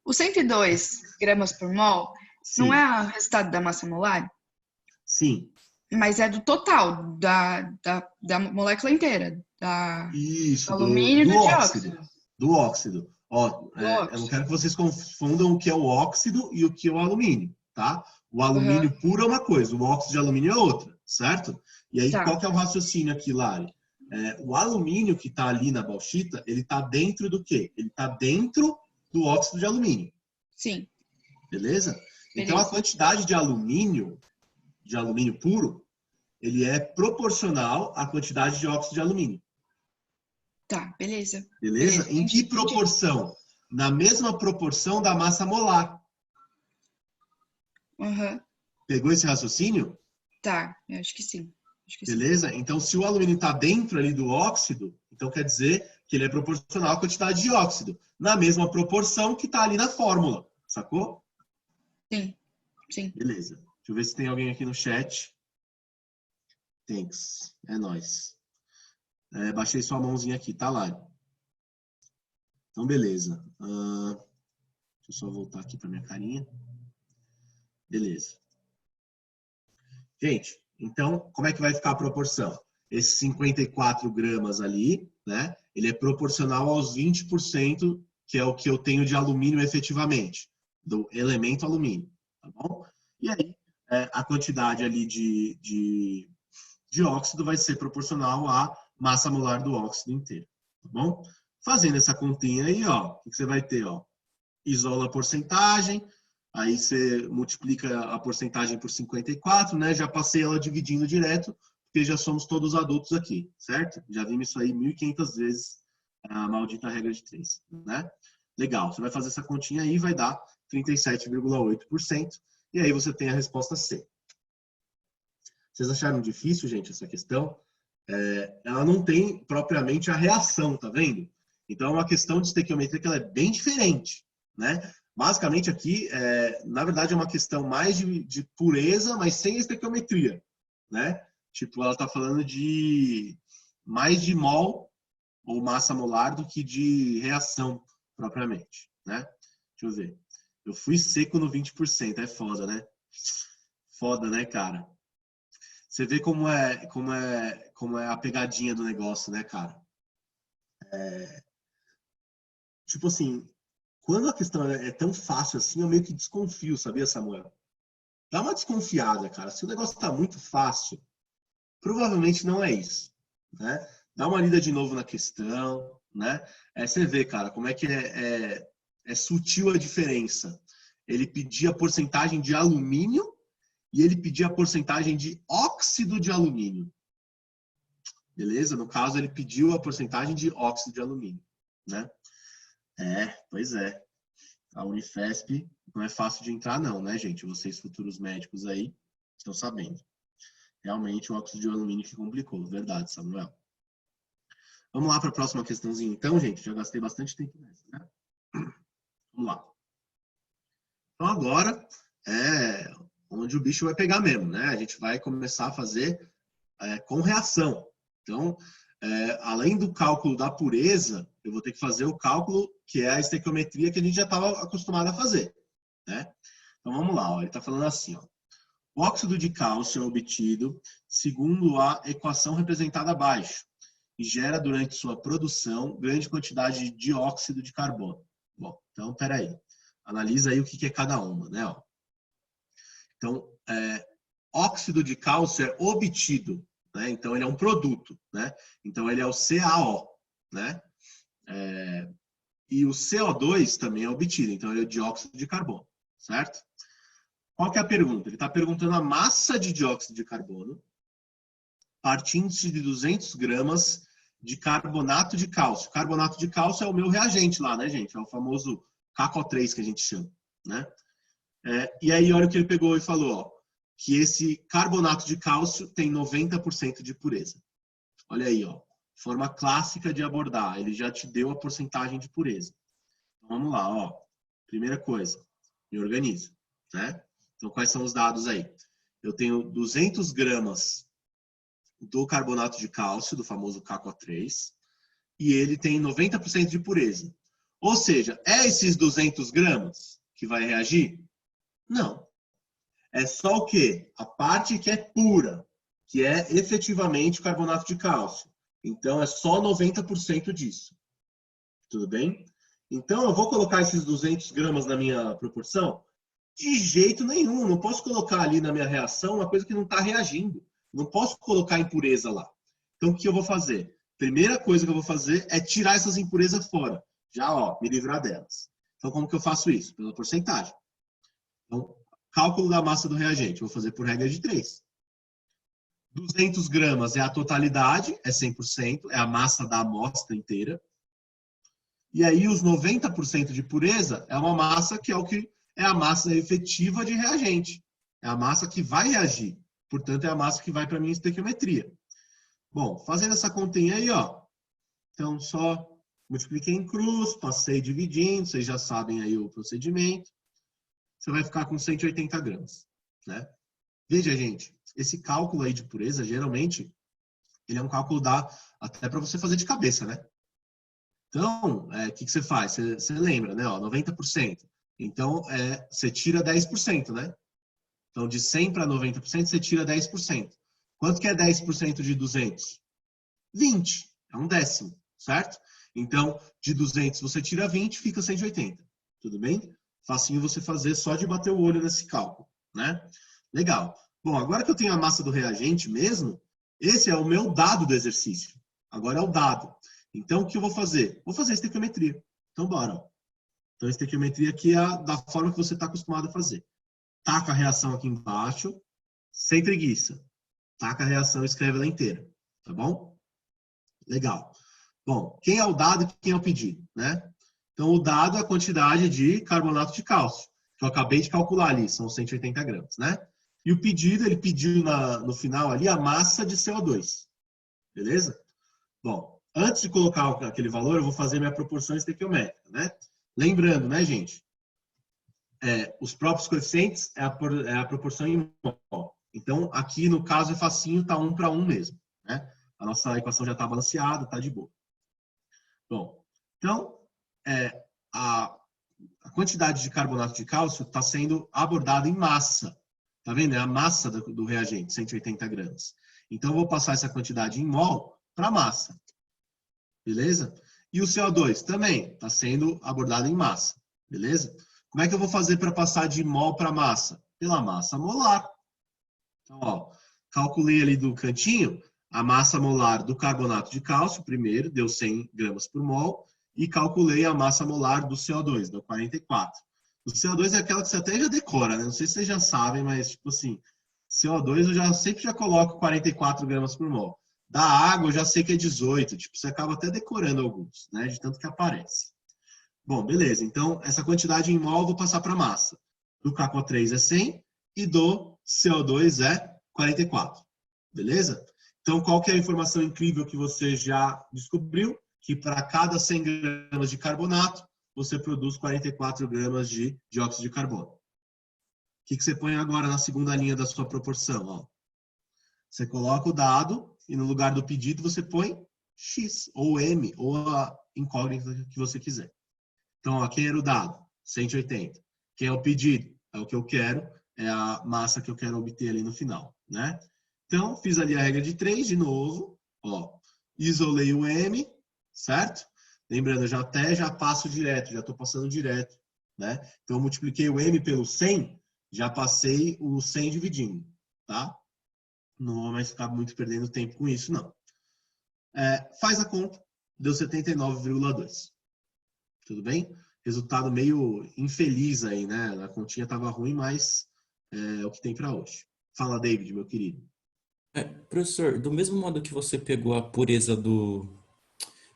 o 102 gramas por mol Sim. não é o resultado da massa molar? Sim. Mas é do total, da molécula inteira. Isso, do alumínio e do dióxido. Do óxido. Ó, eu não quero que vocês confundam o que é o óxido e o que é o alumínio, tá? O alumínio puro é uma coisa, o óxido de alumínio é outra, certo? E aí, qual que é o raciocínio aqui, Lari? O alumínio que está ali na bauxita, ele está dentro do quê? Ele está dentro do óxido de alumínio. Sim. Beleza? Então, a quantidade de alumínio puro, ele é proporcional à quantidade de óxido de alumínio. Tá, beleza. Beleza? Em que proporção? Na mesma proporção da massa molar. Uhum. Pegou esse raciocínio? Tá, eu acho que sim. Beleza? Então, se o alumínio está dentro ali do óxido, então quer dizer que ele é proporcional à quantidade de óxido. Na mesma proporção que está ali na fórmula. Sacou? Sim, sim. Beleza. Deixa eu ver se tem alguém aqui no chat. Thanks. É nóis. Baixei sua mãozinha aqui, tá, Lari? Então, beleza. Deixa eu só voltar aqui para minha carinha. Beleza. Gente, então, como é que vai ficar a proporção? Esses 54 gramas ali, né? Ele é proporcional aos 20%, que é o que eu tenho de alumínio efetivamente, do elemento alumínio, tá bom? E aí, a quantidade ali de óxido vai ser proporcional à massa molar do óxido inteiro, tá bom? Fazendo essa continha aí, ó, o que você vai ter, ó? Isola a porcentagem, aí você multiplica a porcentagem por 54, né? Já passei ela dividindo direto, porque já somos todos adultos aqui, certo? Já vimos isso aí 1.500 vezes, a maldita regra de 3, né? Legal, você vai fazer essa continha aí, vai dar 37,8%, e aí você tem a resposta C. Vocês acharam difícil, gente, essa questão? Ela não tem propriamente a reação, tá vendo? Então, é uma questão de estequiometria que ela é bem diferente, né? Basicamente, aqui, na verdade, é uma questão mais de pureza, mas sem estequiometria, né? Tipo, ela está falando de mais de mol ou massa molar do que de reação propriamente, né? Deixa eu ver. Eu fui seco no 20%, é foda, né? Foda, né, cara? Você vê como é a pegadinha do negócio, né, cara? Tipo assim, quando a questão é tão fácil assim, eu meio que desconfio, sabia, Samuel? Dá uma desconfiada, cara. Se o negócio tá muito fácil, provavelmente não é isso, né? Dá uma lida de novo na questão, né? Você vê, cara, como é que é sutil a diferença. Ele pedia a porcentagem de alumínio e ele pedia a porcentagem de óxido de alumínio. Beleza? No caso, ele pediu a porcentagem de óxido de alumínio, né? Pois é. A Unifesp não é fácil de entrar não, né, gente? Vocês futuros médicos aí estão sabendo. Realmente o óxido de alumínio que complicou, verdade, Samuel. Vamos lá para a próxima questãozinha então, gente. Já gastei bastante tempo nessa, né? Vamos lá. Então agora é onde o bicho vai pegar mesmo, né? A gente vai começar a fazer com reação. Então, além do cálculo da pureza, eu vou ter que fazer o cálculo que é a estequiometria que a gente já estava acostumado a fazer, né? Então vamos lá, ó. Ele está falando assim, ó. O óxido de cálcio é obtido segundo a equação representada abaixo e gera durante sua produção grande quantidade de dióxido de carbono. Bom, então peraí. Analisa aí o que é cada uma, né? Ó. Então, óxido de cálcio é obtido, né? Então ele é um produto, né? Então ele é o CaO, né? E o CO2 também é obtido, então ele é o dióxido de carbono, certo? Qual que é a pergunta? Ele está perguntando a massa de dióxido de carbono partindo-se de 200 gramas de carbonato de cálcio. Carbonato de cálcio é o meu reagente lá, né, gente? É o famoso KCO3 que a gente chama, né? E aí, olha o que ele pegou e falou, ó, que esse carbonato de cálcio tem 90% de pureza. Olha aí, ó, forma clássica de abordar. Ele já te deu a porcentagem de pureza. Então, vamos lá, ó. Primeira coisa, me organiza, né? Então, quais são os dados aí? Eu tenho 200 gramas do carbonato de cálcio, do famoso KCO3, e ele tem 90% de pureza. Ou seja, é esses 200 gramas que vai reagir? Não. É só o quê? A parte que é pura, que é efetivamente o carbonato de cálcio. Então, é só 90% disso. Tudo bem? Então, eu vou colocar esses 200 gramas na minha proporção? De jeito nenhum. Não posso colocar ali na minha reação uma coisa que não está reagindo. Não posso colocar impureza lá. Então, o que eu vou fazer? Primeira coisa que eu vou fazer é tirar essas impurezas fora. Já, ó, me livrar delas. Então, como que eu faço isso? Pela porcentagem. Então, cálculo da massa do reagente. Vou fazer por regra de 3. 200 gramas é a totalidade, é 100%, é a massa da amostra inteira. E aí, os 90% de pureza é uma massa que é a massa efetiva de reagente. É a massa que vai reagir. Portanto, é a massa que vai para a minha estequiometria. Bom, fazendo essa continha aí, ó. Então, só multipliquei em cruz, passei dividindo, vocês já sabem aí o procedimento. Você vai ficar com 180 gramas, né? Veja, gente, esse cálculo aí de pureza, geralmente, ele é um cálculo até para você fazer de cabeça, né? Então, o que você faz? Você lembra, né? Ó, 90%. Então, você tira 10%, né? Então, de 100 para 90%, você tira 10%. Quanto que é 10% de 200? 20. É um décimo, certo? Então, de 200 você tira 20, fica 180. Tudo bem? Facinho você fazer só de bater o olho nesse cálculo, né? Legal. Bom, agora que eu tenho a massa do reagente mesmo, esse é o meu dado do exercício. Agora é o dado. Então, o que eu vou fazer? Vou fazer a estequiometria. Então, bora. Ó. Então, a estequiometria aqui é da forma que você está acostumado a fazer. Taca a reação aqui embaixo, sem preguiça. Taca a reação e escreve ela inteira. Tá bom? Legal. Bom, quem é o dado e quem é o pedido, né? Então, o dado é a quantidade de carbonato de cálcio, que eu acabei de calcular ali, são 180 gramas, né? E o pedido, ele pediu no final ali a massa de CO2. Beleza? Bom, antes de colocar aquele valor, eu vou fazer minha proporção estequiométrica, né? Lembrando, né, gente? Os próprios coeficientes é a proporção em mol. Então, aqui no caso é facinho, tá 1 para 1 mesmo, né? A nossa equação já está balanceada, tá de boa. Bom, então, a quantidade de carbonato de cálcio está sendo abordada em massa. Tá vendo? É a massa do reagente, 180 gramas. Então, eu vou passar essa quantidade em mol para massa. Beleza? E o CO2 também está sendo abordado em massa. Beleza? Como é que eu vou fazer para passar de mol para massa? Pela massa molar. Então, ó, calculei ali do cantinho a massa molar do carbonato de cálcio, primeiro, deu 100 gramas por mol, e calculei a massa molar do CO2, deu 44. O CO2 é aquela que você até já decora, né? Não sei se vocês já sabem, mas, tipo assim, CO2 eu sempre já coloco 44 gramas por mol. Da água eu já sei que é 18, tipo, você acaba até decorando alguns, né, de tanto que aparece. Bom, beleza, então essa quantidade em mol eu vou passar para massa. Do KCO3 é 100 e do CO2 é 44, beleza? Então, qual que é a informação incrível que você já descobriu? Que para cada 100 gramas de carbonato, você produz 44 gramas de dióxido de carbono. O que você põe agora na segunda linha da sua proporção? Ó? Você coloca o dado e no lugar do pedido você põe X, ou M, ou a incógnita que você quiser. Então, ó, quem era o dado? 180. Quem é o pedido? É o que eu quero, é a massa que eu quero obter ali no final, né? Então, fiz ali a regra de 3 de novo, ó. Isolei o M, certo? Lembrando, eu já passo direto, já estou passando direto, né? Então, eu multipliquei o M pelo 100, já passei o 100 dividindo, tá? Não vou mais ficar muito perdendo tempo com isso, não. Faz a conta, deu 79,2. Tudo bem? Resultado meio infeliz aí, né? A continha estava ruim, mas é o que tem para hoje. Fala, David, meu querido. Professor, do mesmo modo que você pegou a pureza do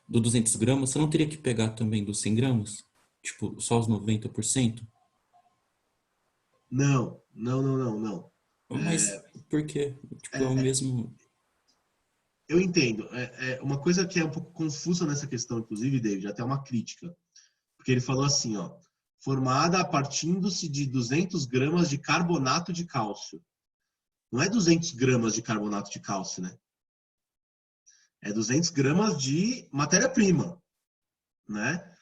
200 gramas, você não teria que pegar também dos 100 gramas? Tipo, só os 90%? Não. Mas por quê? Tipo, é o mesmo... Eu entendo. Uma coisa que é um pouco confusa nessa questão, inclusive, David, até uma crítica. Porque ele falou assim, ó, formada a partindo-se de 200 gramas de carbonato de cálcio. Não é 200 gramas de carbonato de cálcio, né? É 200 gramas de matéria-prima, né?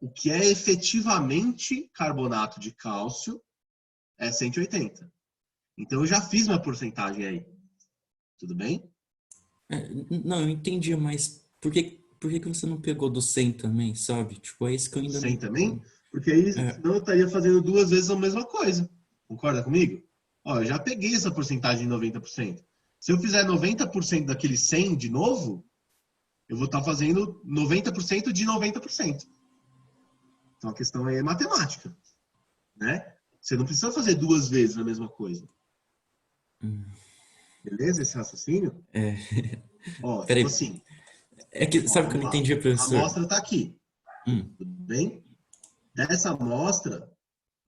O que é efetivamente carbonato de cálcio é 180. Então, eu já fiz uma porcentagem aí. Tudo bem? Não, eu entendi, mas por que você não pegou do 100 também, sabe? Tipo, é isso que eu ainda 100 não... também? Porque aí, senão eu estaria fazendo duas vezes a mesma coisa. Concorda comigo? Ó, eu já peguei essa porcentagem de 90%. Se eu fizer 90% daquele 100 de novo, eu vou estar fazendo 90% de 90%. Então a questão aí é matemática, né? Você não precisa fazer duas vezes a mesma coisa. Beleza esse raciocínio? Ó, tipo Peraí, assim. é que, sabe o que eu Vamos não lá. entendi, A professor? amostra está aqui. Tudo bem? Dessa amostra,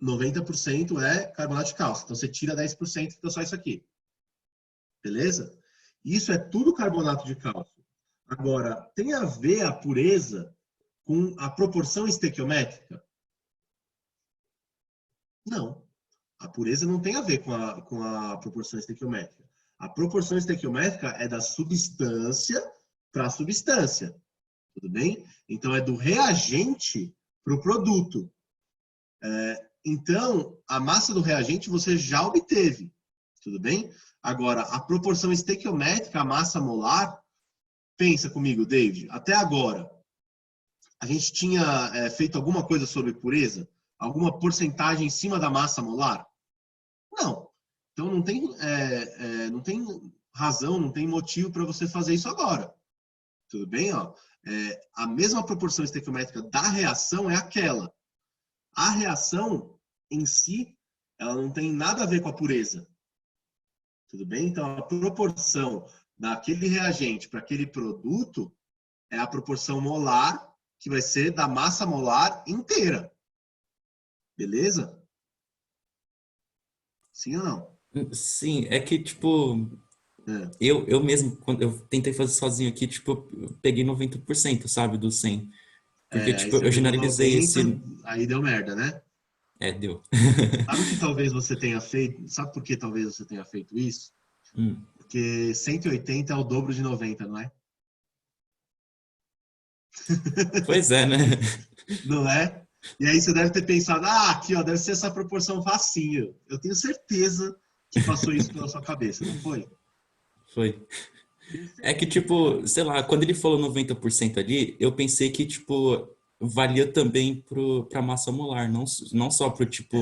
90% é carbonato de cálcio. Então, você tira 10% e fica só isso aqui. Beleza? Isso é tudo carbonato de cálcio. Agora, tem a ver a pureza com a proporção estequiométrica? Não. A pureza não tem a ver com a proporção estequiométrica. A proporção estequiométrica é da substância para a substância. Tudo bem? Então, é do reagente para o produto. Então, a massa do reagente você já obteve. Tudo bem? Agora, a proporção estequiométrica, a massa molar, pensa comigo, David, até agora, a gente tinha feito alguma coisa sobre pureza? Alguma porcentagem em cima da massa molar? Não. Então, não tem razão, não tem motivo para você fazer isso agora. Tudo bem? Ó? A mesma proporção estequiométrica da reação é aquela. A reação em si, ela não tem nada a ver com a pureza. Tudo bem? Então, a proporção daquele reagente para aquele produto é a proporção molar, que vai ser da massa molar inteira. Beleza? Sim ou não? Sim, é que, tipo, eu mesmo, quando eu tentei fazer sozinho aqui, tipo, eu peguei 90%, sabe, do 100. Porque, Aí tipo, você eu pegou generalizei 90, esse... aí deu merda, né? Deu. Sabe o que talvez você tenha feito? Sabe por que talvez você tenha feito isso? Porque 180 é o dobro de 90, não é? Pois é, né? Não é? E aí você deve ter pensado, aqui, ó, deve ser essa proporção facinho. Eu tenho certeza que passou isso pela sua cabeça, não foi? Foi. É que, tipo, sei lá, quando ele falou 90% ali, eu pensei que, tipo, valia também pra massa molar, não só pro, tipo,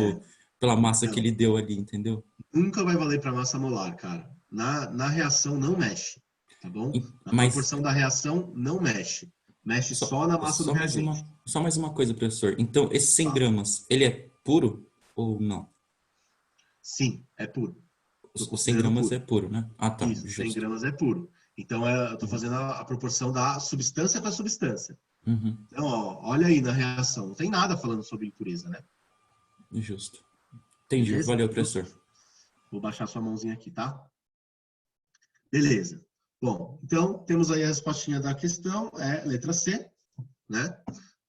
pela massa que Não, ele deu ali, entendeu? nunca vai valer para massa molar, cara. Na reação não mexe, tá bom? Na Mas proporção da reação não mexe. Mexe só na massa do reagente. só mais uma coisa, professor. Então, esses 100 Tá? gramas, ele é puro ou não? Sim, é puro. Os 100 gramas é puro, né? Ah, tá. Isso, 100 Justo. gramas é puro. Então, eu estou fazendo a proporção da substância para a substância. Uhum. Então, ó, olha aí na reação. Não tem nada falando sobre impureza, né? Justo. Entendi. Beleza? Valeu, professor. Vou baixar sua mãozinha aqui, tá? Beleza. Bom, então, temos aí a respostinha da questão. É letra C, né?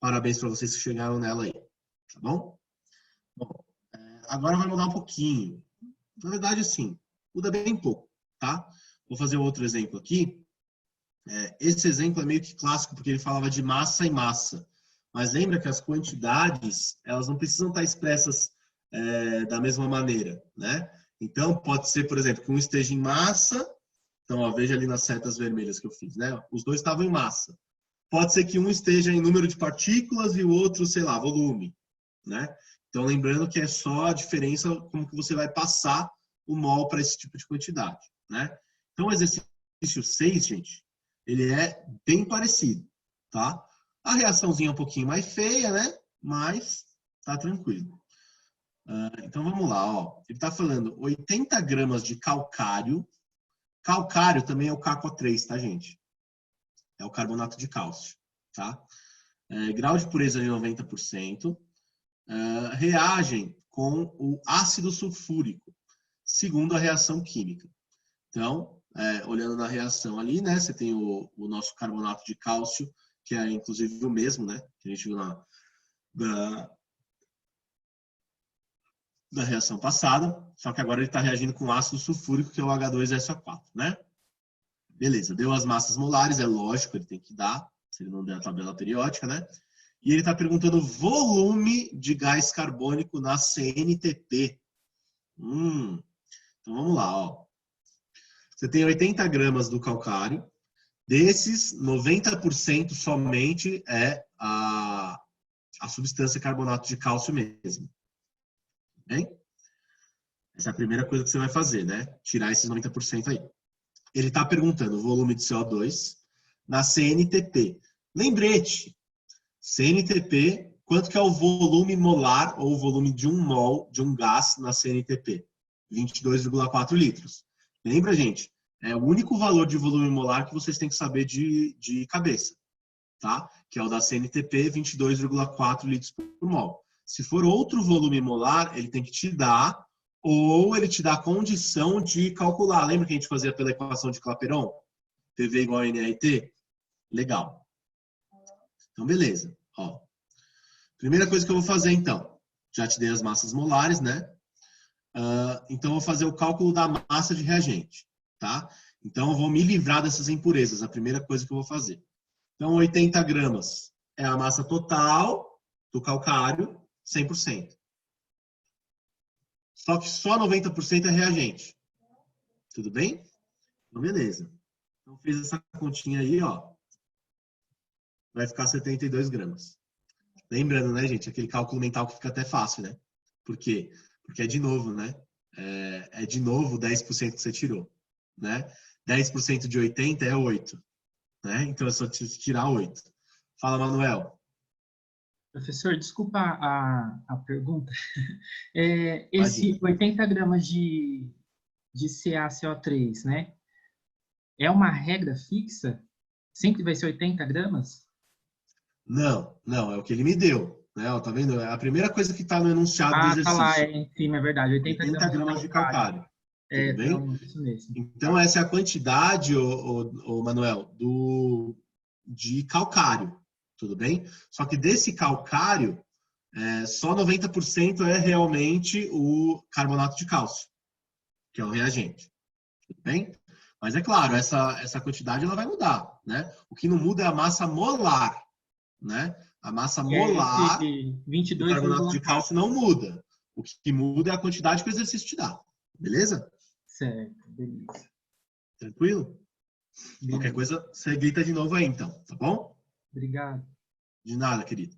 Parabéns para vocês que chegaram nela aí. Tá bom? Bom, agora vai mudar um pouquinho. Na verdade, assim, muda bem pouco, tá? Vou fazer outro exemplo aqui. Esse exemplo é meio que clássico, porque ele falava de massa e massa. Mas lembra que as quantidades, elas não precisam estar expressas da mesma maneira, né? Então, pode ser, por exemplo, que um esteja em massa. Então, ó, veja ali nas setas vermelhas que eu fiz, né? Os dois estavam em massa. Pode ser que um esteja em número de partículas e o outro, sei lá, volume, né? Então, lembrando que é só a diferença como que você vai passar o mol para esse tipo de quantidade, né? Então, o exercício 6, gente, ele é bem parecido, tá? A reaçãozinha é um pouquinho mais feia, né? Mas tá tranquilo. Então, vamos lá, ó. Ele está falando 80 gramas de calcário. Calcário também é o CaCO3, tá, gente? É o carbonato de cálcio, tá? Grau de pureza de 90%. Reagem com o ácido sulfúrico, segundo a reação química. Então, olhando na reação ali, né, você tem o nosso carbonato de cálcio, que é inclusive o mesmo, né, que a gente viu da reação passada, só que agora ele está reagindo com ácido sulfúrico, que é o H2SO4, né? Beleza, deu as massas molares, é lógico, ele tem que dar, se ele não der a tabela periódica, né? E ele está perguntando o volume de gás carbônico na CNTP. Então vamos lá, ó. Você tem 80 gramas do calcário. Desses, 90% somente é a substância carbonato de cálcio mesmo. Bem? Essa é a primeira coisa que você vai fazer, né? Tirar esses 90% aí. Ele está perguntando o volume de CO2 na CNTP. Lembrete, CNTP, quanto que é o volume molar ou o volume de 1 mol de um gás na CNTP? 22,4 litros. Lembra, gente? É o único valor de volume molar que vocês têm que saber de cabeça, tá? Que é o da CNTP, 22,4 litros por mol. Se for outro volume molar, ele tem que te dar, ou ele te dá a condição de calcular. Lembra que a gente fazia pela equação de Clapeyron? PV igual a NRT? Legal. Então, beleza. Ó. Primeira coisa que eu vou fazer, então. Já te dei as massas molares, né? Então, eu vou fazer o cálculo da massa de reagente, tá? Então, eu vou me livrar dessas impurezas. A primeira coisa que eu vou fazer. Então, 80 gramas é a massa total do calcário, 100%. Só que só 90% é reagente. Tudo bem? Então, beleza. Então, fiz essa continha aí, ó. Vai ficar 72 gramas. Lembrando, né, gente, aquele cálculo mental que fica até fácil, né? Por quê? Porque é de novo, né? É de novo 10% que você tirou, né? 10% de 80 é 8, né? Então, é só tirar 8. Fala, Manuel. Professor, desculpa a pergunta. Esse 80 gramas de CaCO3, né? É uma regra fixa? Sempre vai ser 80 gramas? Não, é o que ele me deu. Né? Ó, tá vendo? É a primeira coisa que está no enunciado do exercício. Tá lá, em cima, é verdade. 80 gramas de calcário. Tudo bem? Não, isso mesmo. Então, essa é a quantidade, Manuel, de calcário. Tudo bem? Só que desse calcário, só 90% é realmente o carbonato de cálcio, que é o reagente. Tudo bem? Mas é claro, essa quantidade ela vai mudar, né? O que não muda é a massa molar, né? A massa molar do carbonato de cálcio não muda. O que muda é a quantidade que o exercício te dá. Beleza? Certo, beleza. Tranquilo? Qualquer coisa, você grita de novo aí, então, tá bom? Obrigado. De nada, querido.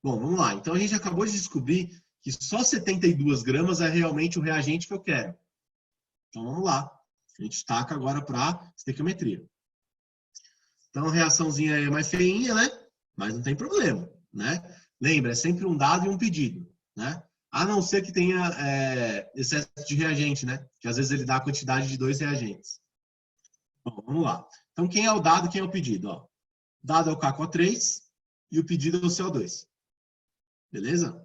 Bom, vamos lá. Então, a gente acabou de descobrir que só 72 gramas é realmente o reagente que eu quero. Então, vamos lá. A gente taca agora para estequiometria. Então, a reaçãozinha é mais feinha, né? Mas não tem problema, né? Lembra, é sempre um dado e um pedido, né? A não ser que tenha excesso de reagente, né? Que às vezes ele dá a quantidade de 2 reagentes. Bom, vamos lá. Então, quem é o dado, quem é o pedido? Ó, o dado é o KCO3 e o pedido é o CO2. Beleza?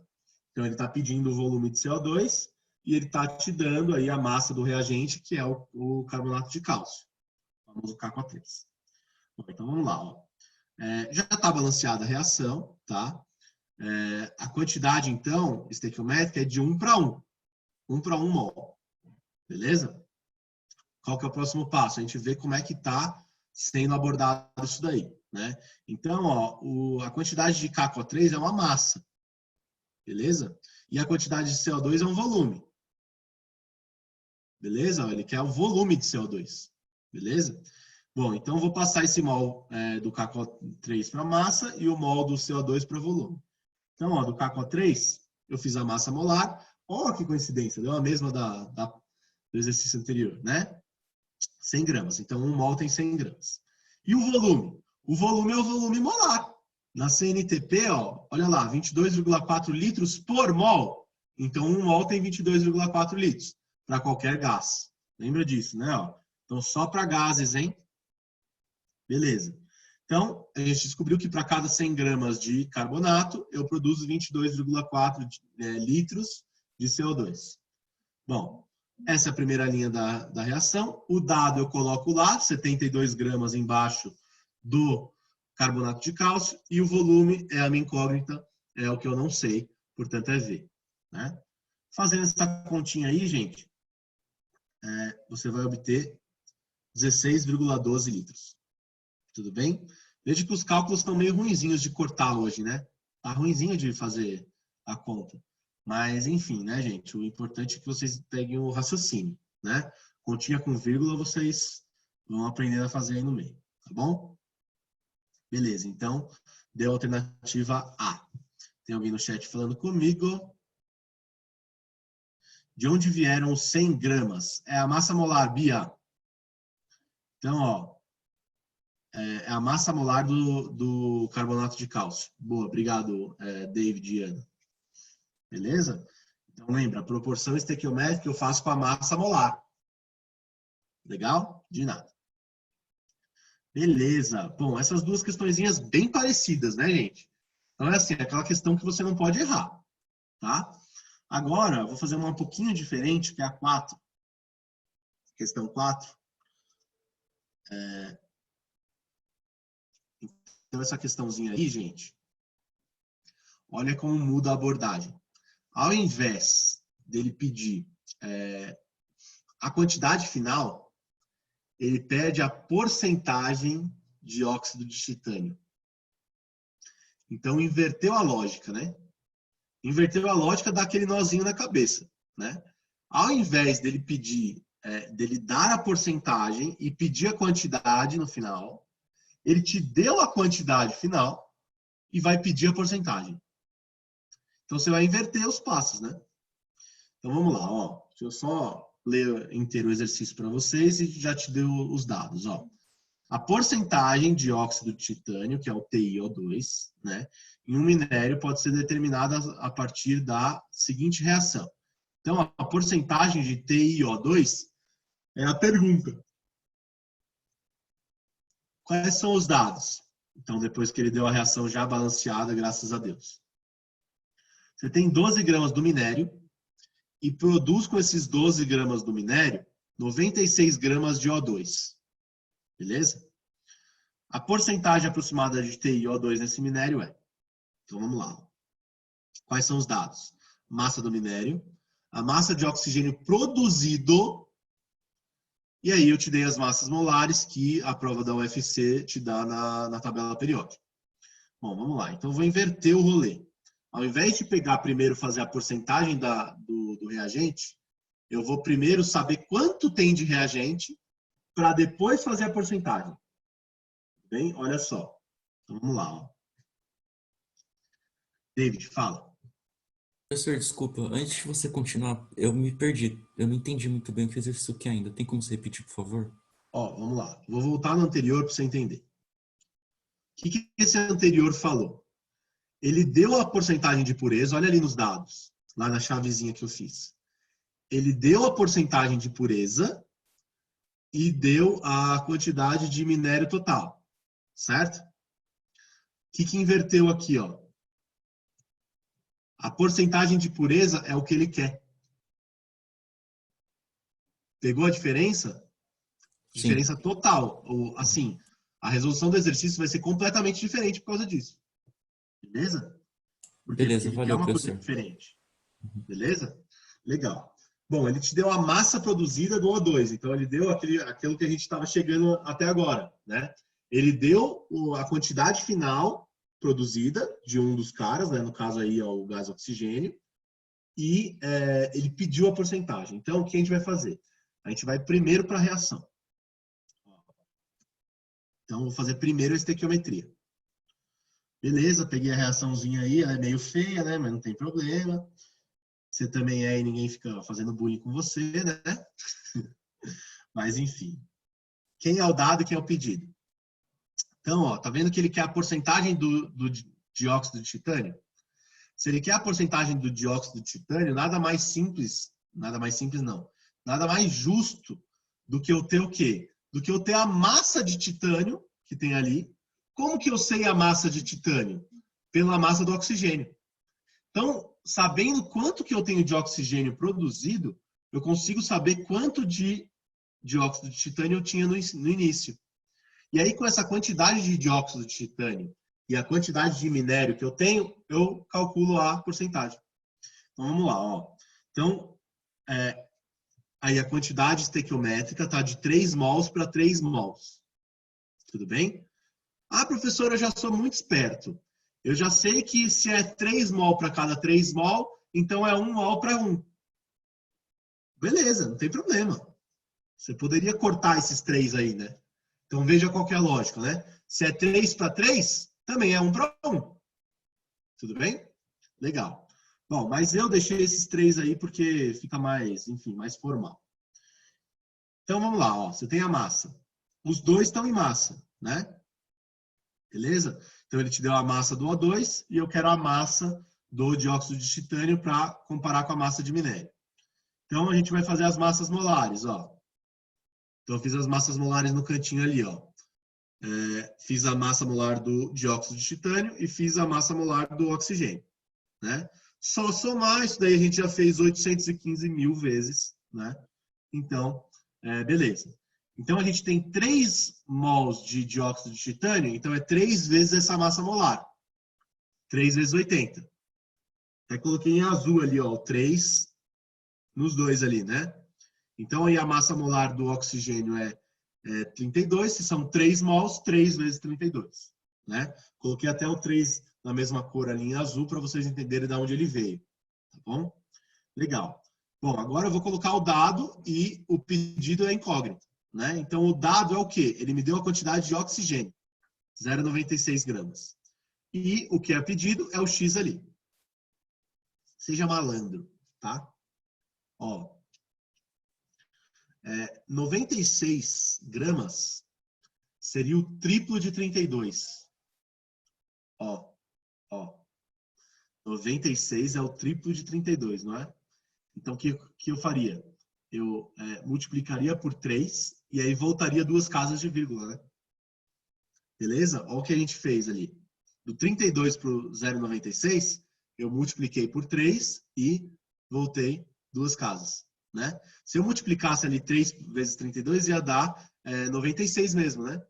Então, ele está pedindo o volume de CO2 e ele está te dando aí a massa do reagente, que é o carbonato de cálcio, o famoso KCO3. Bom, então, vamos lá. Ó. Já está balanceada a reação, tá? A quantidade, então, estequiométrica é de 1 para 1. 1 para 1 mol. Beleza? Qual que é o próximo passo? A gente vê como é que está sendo abordado isso daí, né? Então, ó, a quantidade de KCO3 é uma massa. Beleza? E a quantidade de CO2 é um volume. Beleza? Ele quer o volume de CO2. Beleza? Bom, então eu vou passar esse mol do KCO3 para massa e o mol do CO2 para volume. Então, ó, do KCO3, eu fiz a massa molar. Olha que coincidência, deu a mesma do exercício anterior, né? 100 gramas. Então, 1 mol tem 100 gramas. E o volume? O volume é o volume molar. Na CNTP, ó, olha lá, 22,4 litros por mol. Então, 1 mol tem 22,4 litros para qualquer gás. Lembra disso, né? Ó? Então, só para gases, hein? Beleza. Então, a gente descobriu que para cada 100 gramas de carbonato, eu produzo 22,4 litros de CO2. Bom, essa é a primeira linha da reação. O dado eu coloco lá, 72 gramas embaixo do carbonato de cálcio, e o volume é a minha incógnita, é o que eu não sei, portanto é V. Né? Fazendo essa continha aí, gente, você vai obter 16,12 litros. Tudo bem? Veja que os cálculos estão meio ruinzinhos de cortar hoje, né? Tá ruinzinho de fazer a conta. Mas, enfim, né, gente? O importante é que vocês peguem o raciocínio, né? Continha com vírgula, vocês vão aprender a fazer aí no meio, tá bom? Beleza, então, deu a alternativa A. Tem alguém no chat falando comigo. De onde vieram os 100 gramas? É a massa molar, Bia. Então, ó, é a massa molar do carbonato de cálcio. Boa, obrigado, David e Ana. Beleza? Então, lembra, a proporção estequiométrica eu faço com a massa molar. Legal? De nada. Beleza. Bom, essas duas questõezinhas bem parecidas, né, gente? Então, é assim, aquela questão que você não pode errar, tá? Agora, eu vou fazer uma um pouquinho diferente, que é a 4. Questão 4. Então, essa questãozinha aí, gente, olha como muda a abordagem. Ao invés dele pedir a quantidade final, ele pede a porcentagem de óxido de titânio. Então, inverteu a lógica, né? Inverteu a lógica daquele nozinho na cabeça, né? Ao invés dele pedir, dele dar a porcentagem e pedir a quantidade no final, ele te deu a quantidade final e vai pedir a porcentagem. Então, você vai inverter os passos, né? Então, vamos lá, ó. Deixa eu só ler inteiro o exercício para vocês e já te deu os dados, ó. A porcentagem de óxido de titânio, que é o TiO2, né, em um minério pode ser determinada a partir da seguinte reação. Então, a porcentagem de TiO2 é a pergunta. Quais são os dados? Então, depois que ele deu a reação já balanceada, graças a Deus. Você tem 12 gramas do minério e produz com esses 12 gramas do minério 96 gramas de O2. Beleza? A porcentagem aproximada de TiO2 nesse minério é... Então, vamos lá. Quais são os dados? Massa do minério, a massa de oxigênio produzido, e aí eu te dei as massas molares que a prova da UFC te dá na tabela periódica. Bom, vamos lá. Então, eu vou inverter o rolê. Ao invés de pegar primeiro fazer a porcentagem do reagente, eu vou primeiro saber quanto tem de reagente para depois fazer a porcentagem. Bem, olha só. Então, vamos lá. Ó. David, fala. Professor, desculpa, antes de você continuar, eu me perdi. Eu não entendi muito bem o que exercício aqui ainda. Tem como você repetir, por favor? Ó, vamos lá. Vou voltar no anterior para você entender. O que esse anterior falou? Ele deu a porcentagem de pureza, olha ali nos dados. lá na chavezinha que eu fiz. Ele deu a porcentagem de pureza e deu a quantidade de minério total, certo? O que inverteu aqui, ó? A porcentagem de pureza é o que ele quer. Pegou a diferença? Sim. Diferença total. Ou, assim, a resolução do exercício vai ser completamente diferente por causa disso. Beleza? Beleza, ele valeu, quer uma coisa professor. diferente. Beleza? Legal. Bom, ele te deu a massa produzida do O2. Então, ele deu aquilo que a gente estava chegando até agora, né? Ele deu a quantidade final produzida de um dos caras, né? No caso aí, ó, o gás oxigênio. E ele pediu a porcentagem. Então, o que a gente vai fazer? A gente vai primeiro para a reação. Então, vou fazer primeiro a estequiometria. Beleza, peguei a reaçãozinha aí, ela é meio feia, né? Mas não tem problema. Você também é e ninguém fica fazendo bullying com você, né? Mas, enfim. Quem é o dado e quem é o pedido? Então, ó, tá vendo que ele quer a porcentagem do dióxido de titânio? Se ele quer a porcentagem do dióxido de titânio, nada mais simples não, nada mais justo do que eu ter o quê? Do que eu ter a massa de titânio que tem ali. Como que eu sei a massa de titânio? Pela massa do oxigênio. Então, sabendo quanto que eu tenho de oxigênio produzido, eu consigo saber quanto de dióxido de titânio eu tinha no início. E aí, com essa quantidade de dióxido de titânio e a quantidade de minério que eu tenho, eu calculo a porcentagem. Então, vamos lá. Ó. Então, aí a quantidade estequiométrica está de 3 mols para 3 mols. Tudo bem? Ah, professor, eu já sou muito esperto. Eu já sei que se é 3 mol para cada 3 mol, então é 1 mol para 1. Beleza, não tem problema. Você poderia cortar esses 3 aí, né? Então veja qual que é a lógica, né? Se é 3 para 3, também é 1 para 1. Tudo bem? Legal. Bom, mas eu deixei esses 3 aí porque fica mais, enfim, mais formal. Então vamos lá, ó. Você tem a massa. Os dois estão em massa, né? Beleza? Então ele te deu a massa do O2 e eu quero a massa do dióxido de titânio para comparar com a massa de minério. Então a gente vai fazer as massas molares, ó. Então eu fiz as massas molares no cantinho ali, ó. Fiz a massa molar do dióxido de titânio e fiz a massa molar do oxigênio, né? Só somar, isso daí a gente já fez 815 mil vezes, né? Então, beleza. Então, a gente tem 3 mols de dióxido de titânio, então é 3 vezes essa massa molar. 3 vezes 80. Até coloquei em azul ali, ó, 3 nos dois ali, né? Então, aí a massa molar do oxigênio é 32, se são 3 mols, 3 vezes 32, né? Coloquei até o 3 na mesma cor ali em azul para vocês entenderem de onde ele veio, tá bom? Legal. Bom, agora eu vou colocar o dado e o pedido é incógnito, né? Então, o dado é o quê? Ele me deu a quantidade de oxigênio, 0,96 gramas. E o que é pedido é o X ali. Seja malandro, tá? Ó, 96 gramas seria o triplo de 32. Ó, 96 é o triplo de 32, não é? Então, o que eu faria? Eu multiplicaria por 3 e aí voltaria 2 casas de vírgula, né? Beleza? Olha o que a gente fez ali. Do 32 para o 0,96, eu multipliquei por 3 e voltei 2 casas, né? Se eu multiplicasse ali 3 vezes 32, ia dar 96 mesmo, né?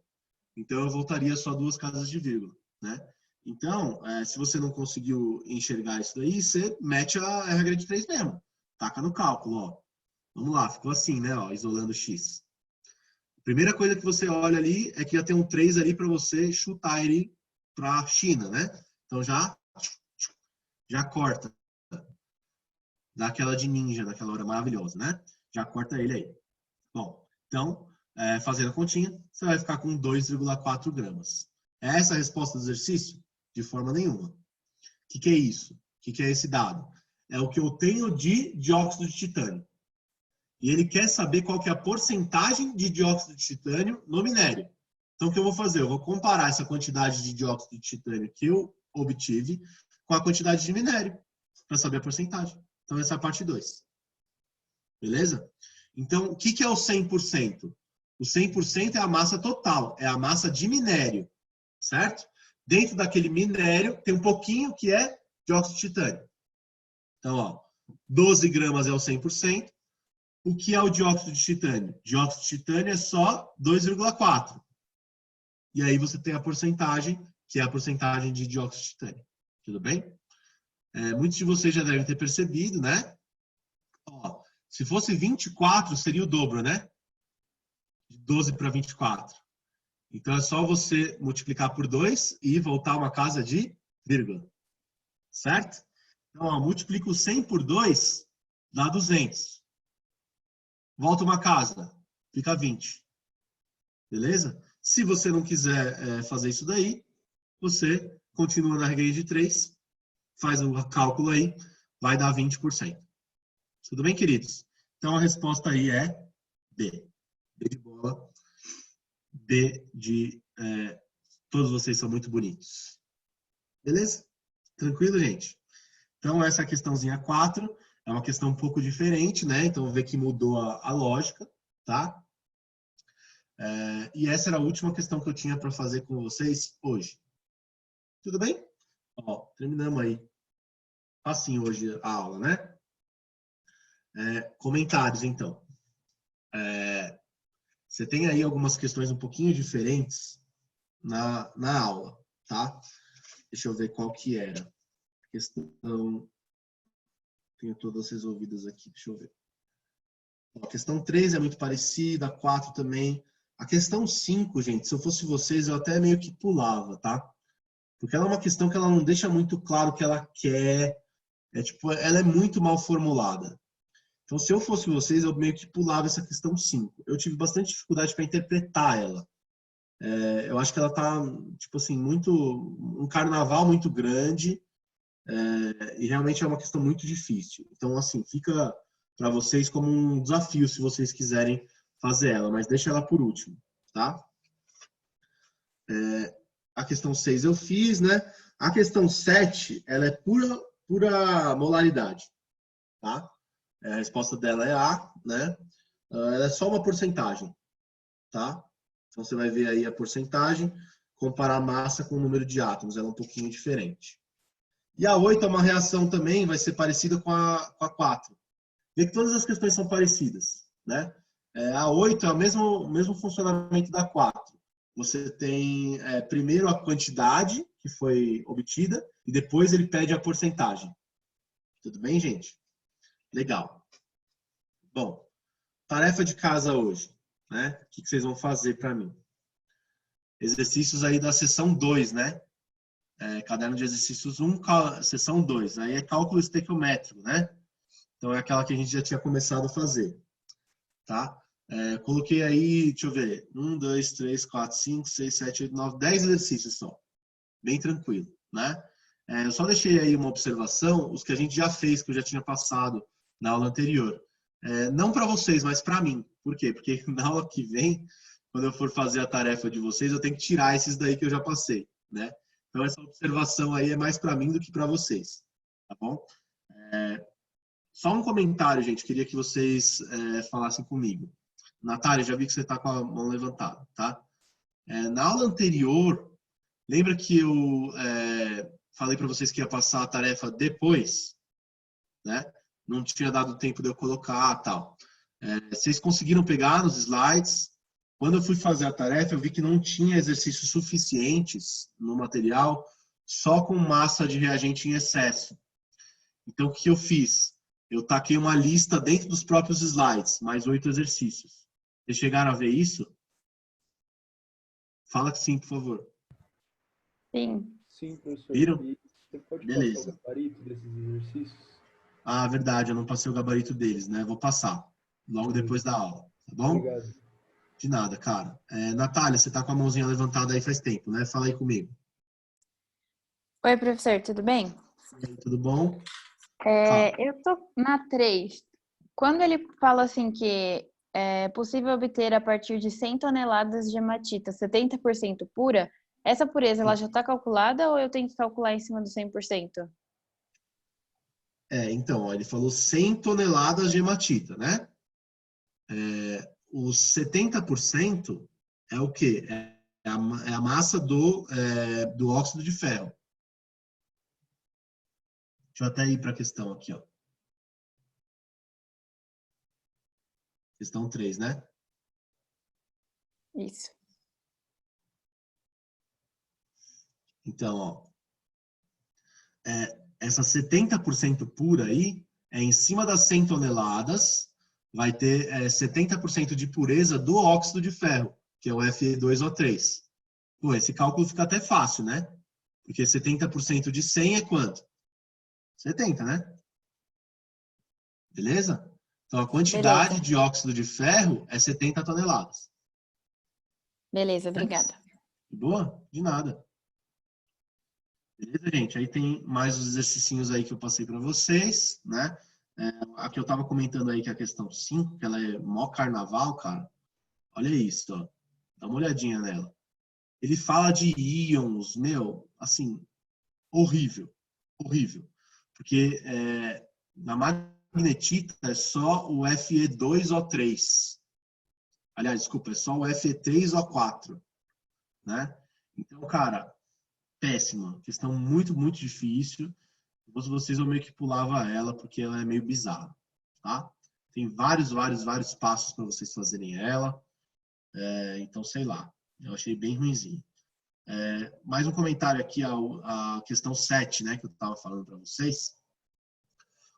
Então, eu voltaria só 2 casas de vírgula, né? Então, se você não conseguiu enxergar isso daí, você mete a regra de 3 mesmo. Taca no cálculo, ó. Vamos lá, ficou assim, né? Ó, isolando X. A primeira coisa que você olha ali é que já tem um 3 ali para você chutar ele para a China, né? Então, já corta. Dá aquela de ninja, daquela hora maravilhosa, né? Já corta ele aí. Bom, então, fazendo a continha, você vai ficar com 2,4 gramas. É essa a resposta do exercício? De forma nenhuma. O que é isso? O que é esse dado? É o que eu tenho de dióxido de titânio. E ele quer saber qual que é a porcentagem de dióxido de titânio no minério. Então, o que eu vou fazer? Eu vou comparar essa quantidade de dióxido de titânio que eu obtive com a quantidade de minério, para saber a porcentagem. Então, essa é a parte 2. Beleza? Então, o que é o 100%? O 100% é a massa total, é a massa de minério, certo? Dentro daquele minério tem um pouquinho que é dióxido de titânio. Então, ó, 12 gramas é o 100%. O que é o dióxido de titânio? Dióxido de titânio é só 2,4. E aí você tem a porcentagem, que é a porcentagem de dióxido de titânio. Tudo bem? Muitos de vocês já devem ter percebido, né? Ó, se fosse 24, seria o dobro, né? De 12 para 24. Então, é só você multiplicar por 2 e voltar uma casa de vírgula. Certo? Então, ó, multiplica o 100 por 2, dá 200. Volta uma casa, fica 20. Beleza? Se você não quiser fazer isso daí, você continua na regra de 3, faz o cálculo aí, vai dar 20%. Tudo bem, queridos? Então, a resposta aí é B. B de bola. B de... todos vocês são muito bonitos. Beleza? Tranquilo, gente? Então, essa questãozinha 4 é uma questão um pouco diferente, né? Então, vê que mudou a lógica, tá? E essa era a última questão que eu tinha para fazer com vocês hoje. Tudo bem? Ó, terminamos aí. Assim hoje a aula, né? Comentários, então. Você tem aí algumas questões um pouquinho diferentes na aula, tá? Deixa eu ver qual que era. Questão... Tenho todas resolvidas aqui, deixa eu ver. A questão 3 é muito parecida, a 4 também. A questão 5, gente, se eu fosse vocês, eu até meio que pulava, tá? Porque ela é uma questão que ela não deixa muito claro o que ela quer. Ela é muito mal formulada. Então, se eu fosse vocês, eu meio que pulava essa questão 5. Eu tive bastante dificuldade para interpretar ela. Eu acho que ela tá, tipo assim, um carnaval muito grande. E realmente é uma questão muito difícil. Então, assim, fica para vocês como um desafio se vocês quiserem fazer ela, mas deixa ela por último, tá? A questão 6 eu fiz, né? A questão 7, ela é pura molaridade, tá? A resposta dela é A, né? Ela é só uma porcentagem, tá? Então, você vai ver aí a porcentagem, comparar a massa com o número de átomos, ela é um pouquinho diferente. E a 8 é uma reação também, vai ser parecida com a 4. Vê que todas as questões são parecidas, né? A 8 é o mesmo funcionamento da 4. Você tem primeiro a quantidade que foi obtida e depois ele pede a porcentagem. Tudo bem, gente? Legal. Bom, tarefa de casa hoje, né? O que vocês vão fazer para mim? Exercícios aí da seção 2, né? Caderno de exercícios 1, seção 2. Aí é cálculo estequiométrico, né? Então é aquela que a gente já tinha começado a fazer, tá? Coloquei aí, deixa eu ver, 1, 2, 3, 4, 5, 6, 7, 8, 9, 10 exercícios só. Bem tranquilo, né? Eu só deixei aí uma observação, os que a gente já fez, que eu já tinha passado na aula anterior. Não para vocês, mas para mim. Por quê? Porque na aula que vem, quando eu for fazer a tarefa de vocês, eu tenho que tirar esses daí que eu já passei, né? Então, essa observação aí é mais para mim do que para vocês, tá bom? Só um comentário, gente, queria que vocês falassem comigo. Natália, já vi que você está com a mão levantada, tá? Na aula anterior, lembra que eu falei para vocês que ia passar a tarefa depois, né? Não tinha dado tempo de eu colocar tal. Vocês conseguiram pegar nos slides? Quando eu fui fazer a tarefa, eu vi que não tinha exercícios suficientes no material, só com massa de reagente em excesso. Então, o que eu fiz? Eu taquei uma lista dentro dos próprios slides, mais 8 exercícios. Vocês chegaram a ver isso? Fala que sim, por favor. Sim. Sim, professor. Viram? E você pode Beleza. passar o gabarito desses exercícios? Ah, verdade, eu não passei o gabarito deles, né? Vou passar logo depois da aula, tá bom? Obrigado. De nada, cara. Natália, você tá com a mãozinha levantada aí faz tempo, né? Fala aí comigo. Oi, professor, tudo bem? E aí, tudo bom? Eu tô na 3. Quando ele fala assim que é possível obter a partir de 100 toneladas de hematita 70% pura, essa pureza ela já está calculada ou eu tenho que calcular em cima do 100%? Então, ó, ele falou 100 toneladas de hematita, né? Os 70% é o quê? É a massa do óxido de ferro. Deixa eu até ir para a questão aqui, ó. Questão 3, né? Isso. Então, ó, essa 70% pura aí é em cima das 100 toneladas, vai ter 70% de pureza do óxido de ferro, que é o Fe2O3. Pô, esse cálculo fica até fácil, né? Porque 70% de 100 é quanto? 70, né? Beleza? Então, a quantidade Beleza. de óxido de ferro é 70 toneladas. Beleza, obrigada. Boa? De nada. Beleza, gente? Aí tem mais os exercicinhos aí que eu passei para vocês, né? A que eu tava comentando aí, que é a questão 5, que ela é mó carnaval, cara. Olha isso, ó. Dá uma olhadinha nela. Ele fala de íons, meu, assim, horrível. Horrível. Porque na magnetita é só o Fe2O3. Aliás, desculpa, é só o Fe3O4, né? Então, cara, péssima. Questão muito, muito difícil. Se fosse vocês, eu meio que pulava ela, porque ela é meio bizarra, tá? Tem vários passos para vocês fazerem ela. Então, sei lá. Eu achei bem ruinzinho. Mais um comentário aqui, a questão 7, né, que eu estava falando para vocês.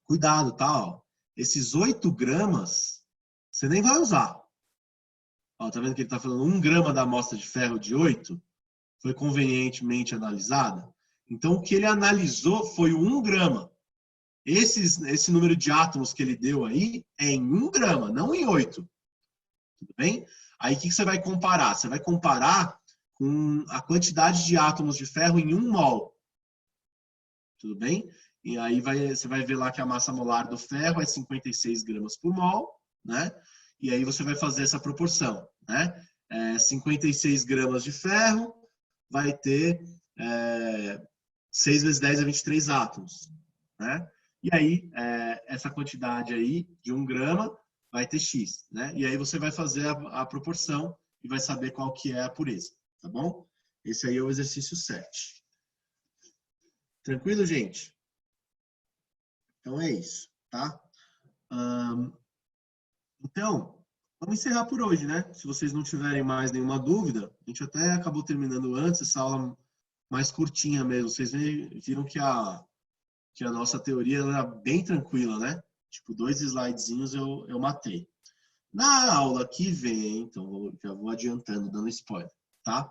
Cuidado, tá? Ó. Esses 8 gramas, você nem vai usar. Ó, tá vendo que ele está falando 1 grama da amostra de ferro de 8 foi convenientemente analisada? Então, o que ele analisou foi o 1 grama. Esse número de átomos que ele deu aí é em 1 grama, não em 8. Tudo bem? Aí, o que você vai comparar? Você vai comparar com a quantidade de átomos de ferro em 1 mol. Tudo bem? E aí você vai ver lá que a massa molar do ferro é 56 gramas por mol, né? E aí você vai fazer essa proporção, né? 56 gramas de ferro vai ter 6 vezes 10 é 23 átomos, né? E aí, essa quantidade aí de 1 grama vai ter X, né? E aí você vai fazer a proporção e vai saber qual que é a pureza, tá bom? Esse aí é o exercício 7. Tranquilo, gente? Então é isso, tá? Então, vamos encerrar por hoje, né? Se vocês não tiverem mais nenhuma dúvida, a gente até acabou terminando antes, essa aula mais curtinha mesmo. Vocês viram que a nossa teoria era bem tranquila, né? Tipo, 2 slidezinhos eu matei. Na aula que vem, então já vou adiantando, dando spoiler, tá?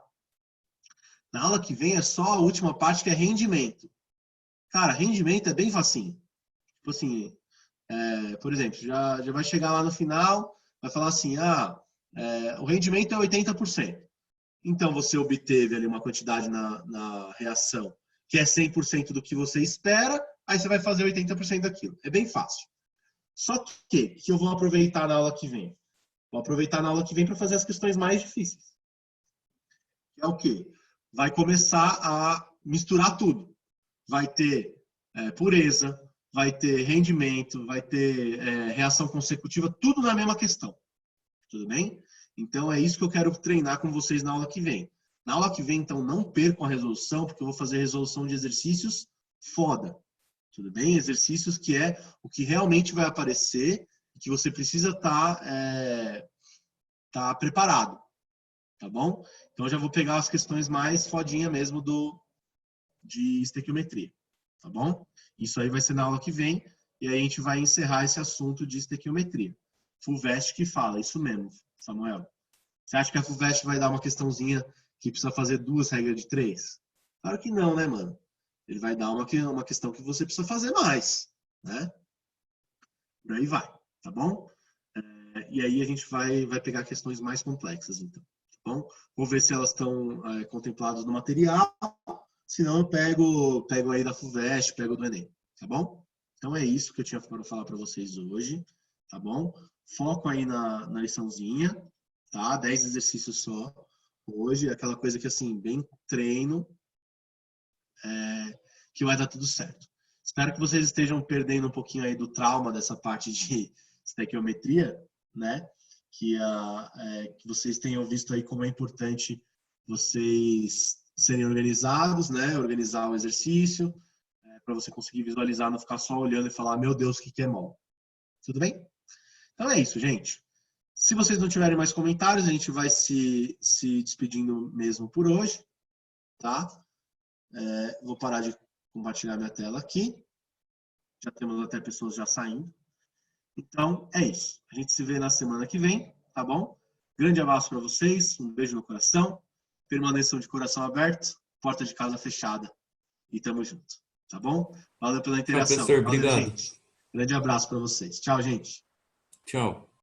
Na aula que vem é só a última parte, que é rendimento. Cara, rendimento é bem facinho. Tipo assim, por exemplo, já vai chegar lá no final, vai falar assim, o rendimento é 80%. Então, você obteve ali uma quantidade na reação que é 100% do que você espera, aí você vai fazer 80% daquilo. É bem fácil. Só que eu vou aproveitar na aula que vem? Vou aproveitar na aula que vem para fazer as questões mais difíceis. Que é o quê? Vai começar a misturar tudo. Vai ter pureza, vai ter rendimento, vai ter reação consecutiva, tudo na mesma questão. Tudo bem? Então, é isso que eu quero treinar com vocês na aula que vem. Na aula que vem, então, não percam a resolução, porque eu vou fazer resolução de exercícios foda. Tudo bem? Exercícios que é o que realmente vai aparecer e que você precisa estar preparado. Tá bom? Então, eu já vou pegar as questões mais fodinha mesmo de estequiometria. Tá bom? Isso aí vai ser na aula que vem, e aí a gente vai encerrar esse assunto de estequiometria. FUVEST que fala, isso mesmo, Samuel. Você acha que a FUVEST vai dar uma questãozinha que precisa fazer 2 regras de 3? Claro que não, né, mano? Ele vai dar uma questão que você precisa fazer mais, né? Por aí vai, tá bom? E aí a gente vai pegar questões mais complexas, então. Tá bom? Vou ver se elas estão contempladas no material. Se não, eu pego aí da FUVEST, pego do Enem, tá bom? Então é isso que eu tinha para falar para vocês hoje, tá bom? Foco aí na liçãozinha, tá? 10 exercícios só hoje, aquela coisa que, assim, bem treino, que vai dar tudo certo. Espero que vocês estejam perdendo um pouquinho aí do trauma dessa parte de estequiometria, né? Que vocês tenham visto aí como é importante vocês serem organizados, né? Organizar o exercício, para você conseguir visualizar, não ficar só olhando e falar, meu Deus, o que é mol? Tudo bem? Então é isso, gente. Se vocês não tiverem mais comentários, a gente vai se despedindo mesmo por hoje, tá? Vou parar de compartilhar minha tela aqui. Já temos até pessoas já saindo. Então, é isso. A gente se vê na semana que vem, tá bom? Grande abraço para vocês, um beijo no coração. Permaneçam de coração aberto, porta de casa fechada. E tamo junto, tá bom? Valeu pela interação. Tchau, professor. Valeu, Obrigado. gente. Grande abraço para vocês. Tchau, gente. Tchau.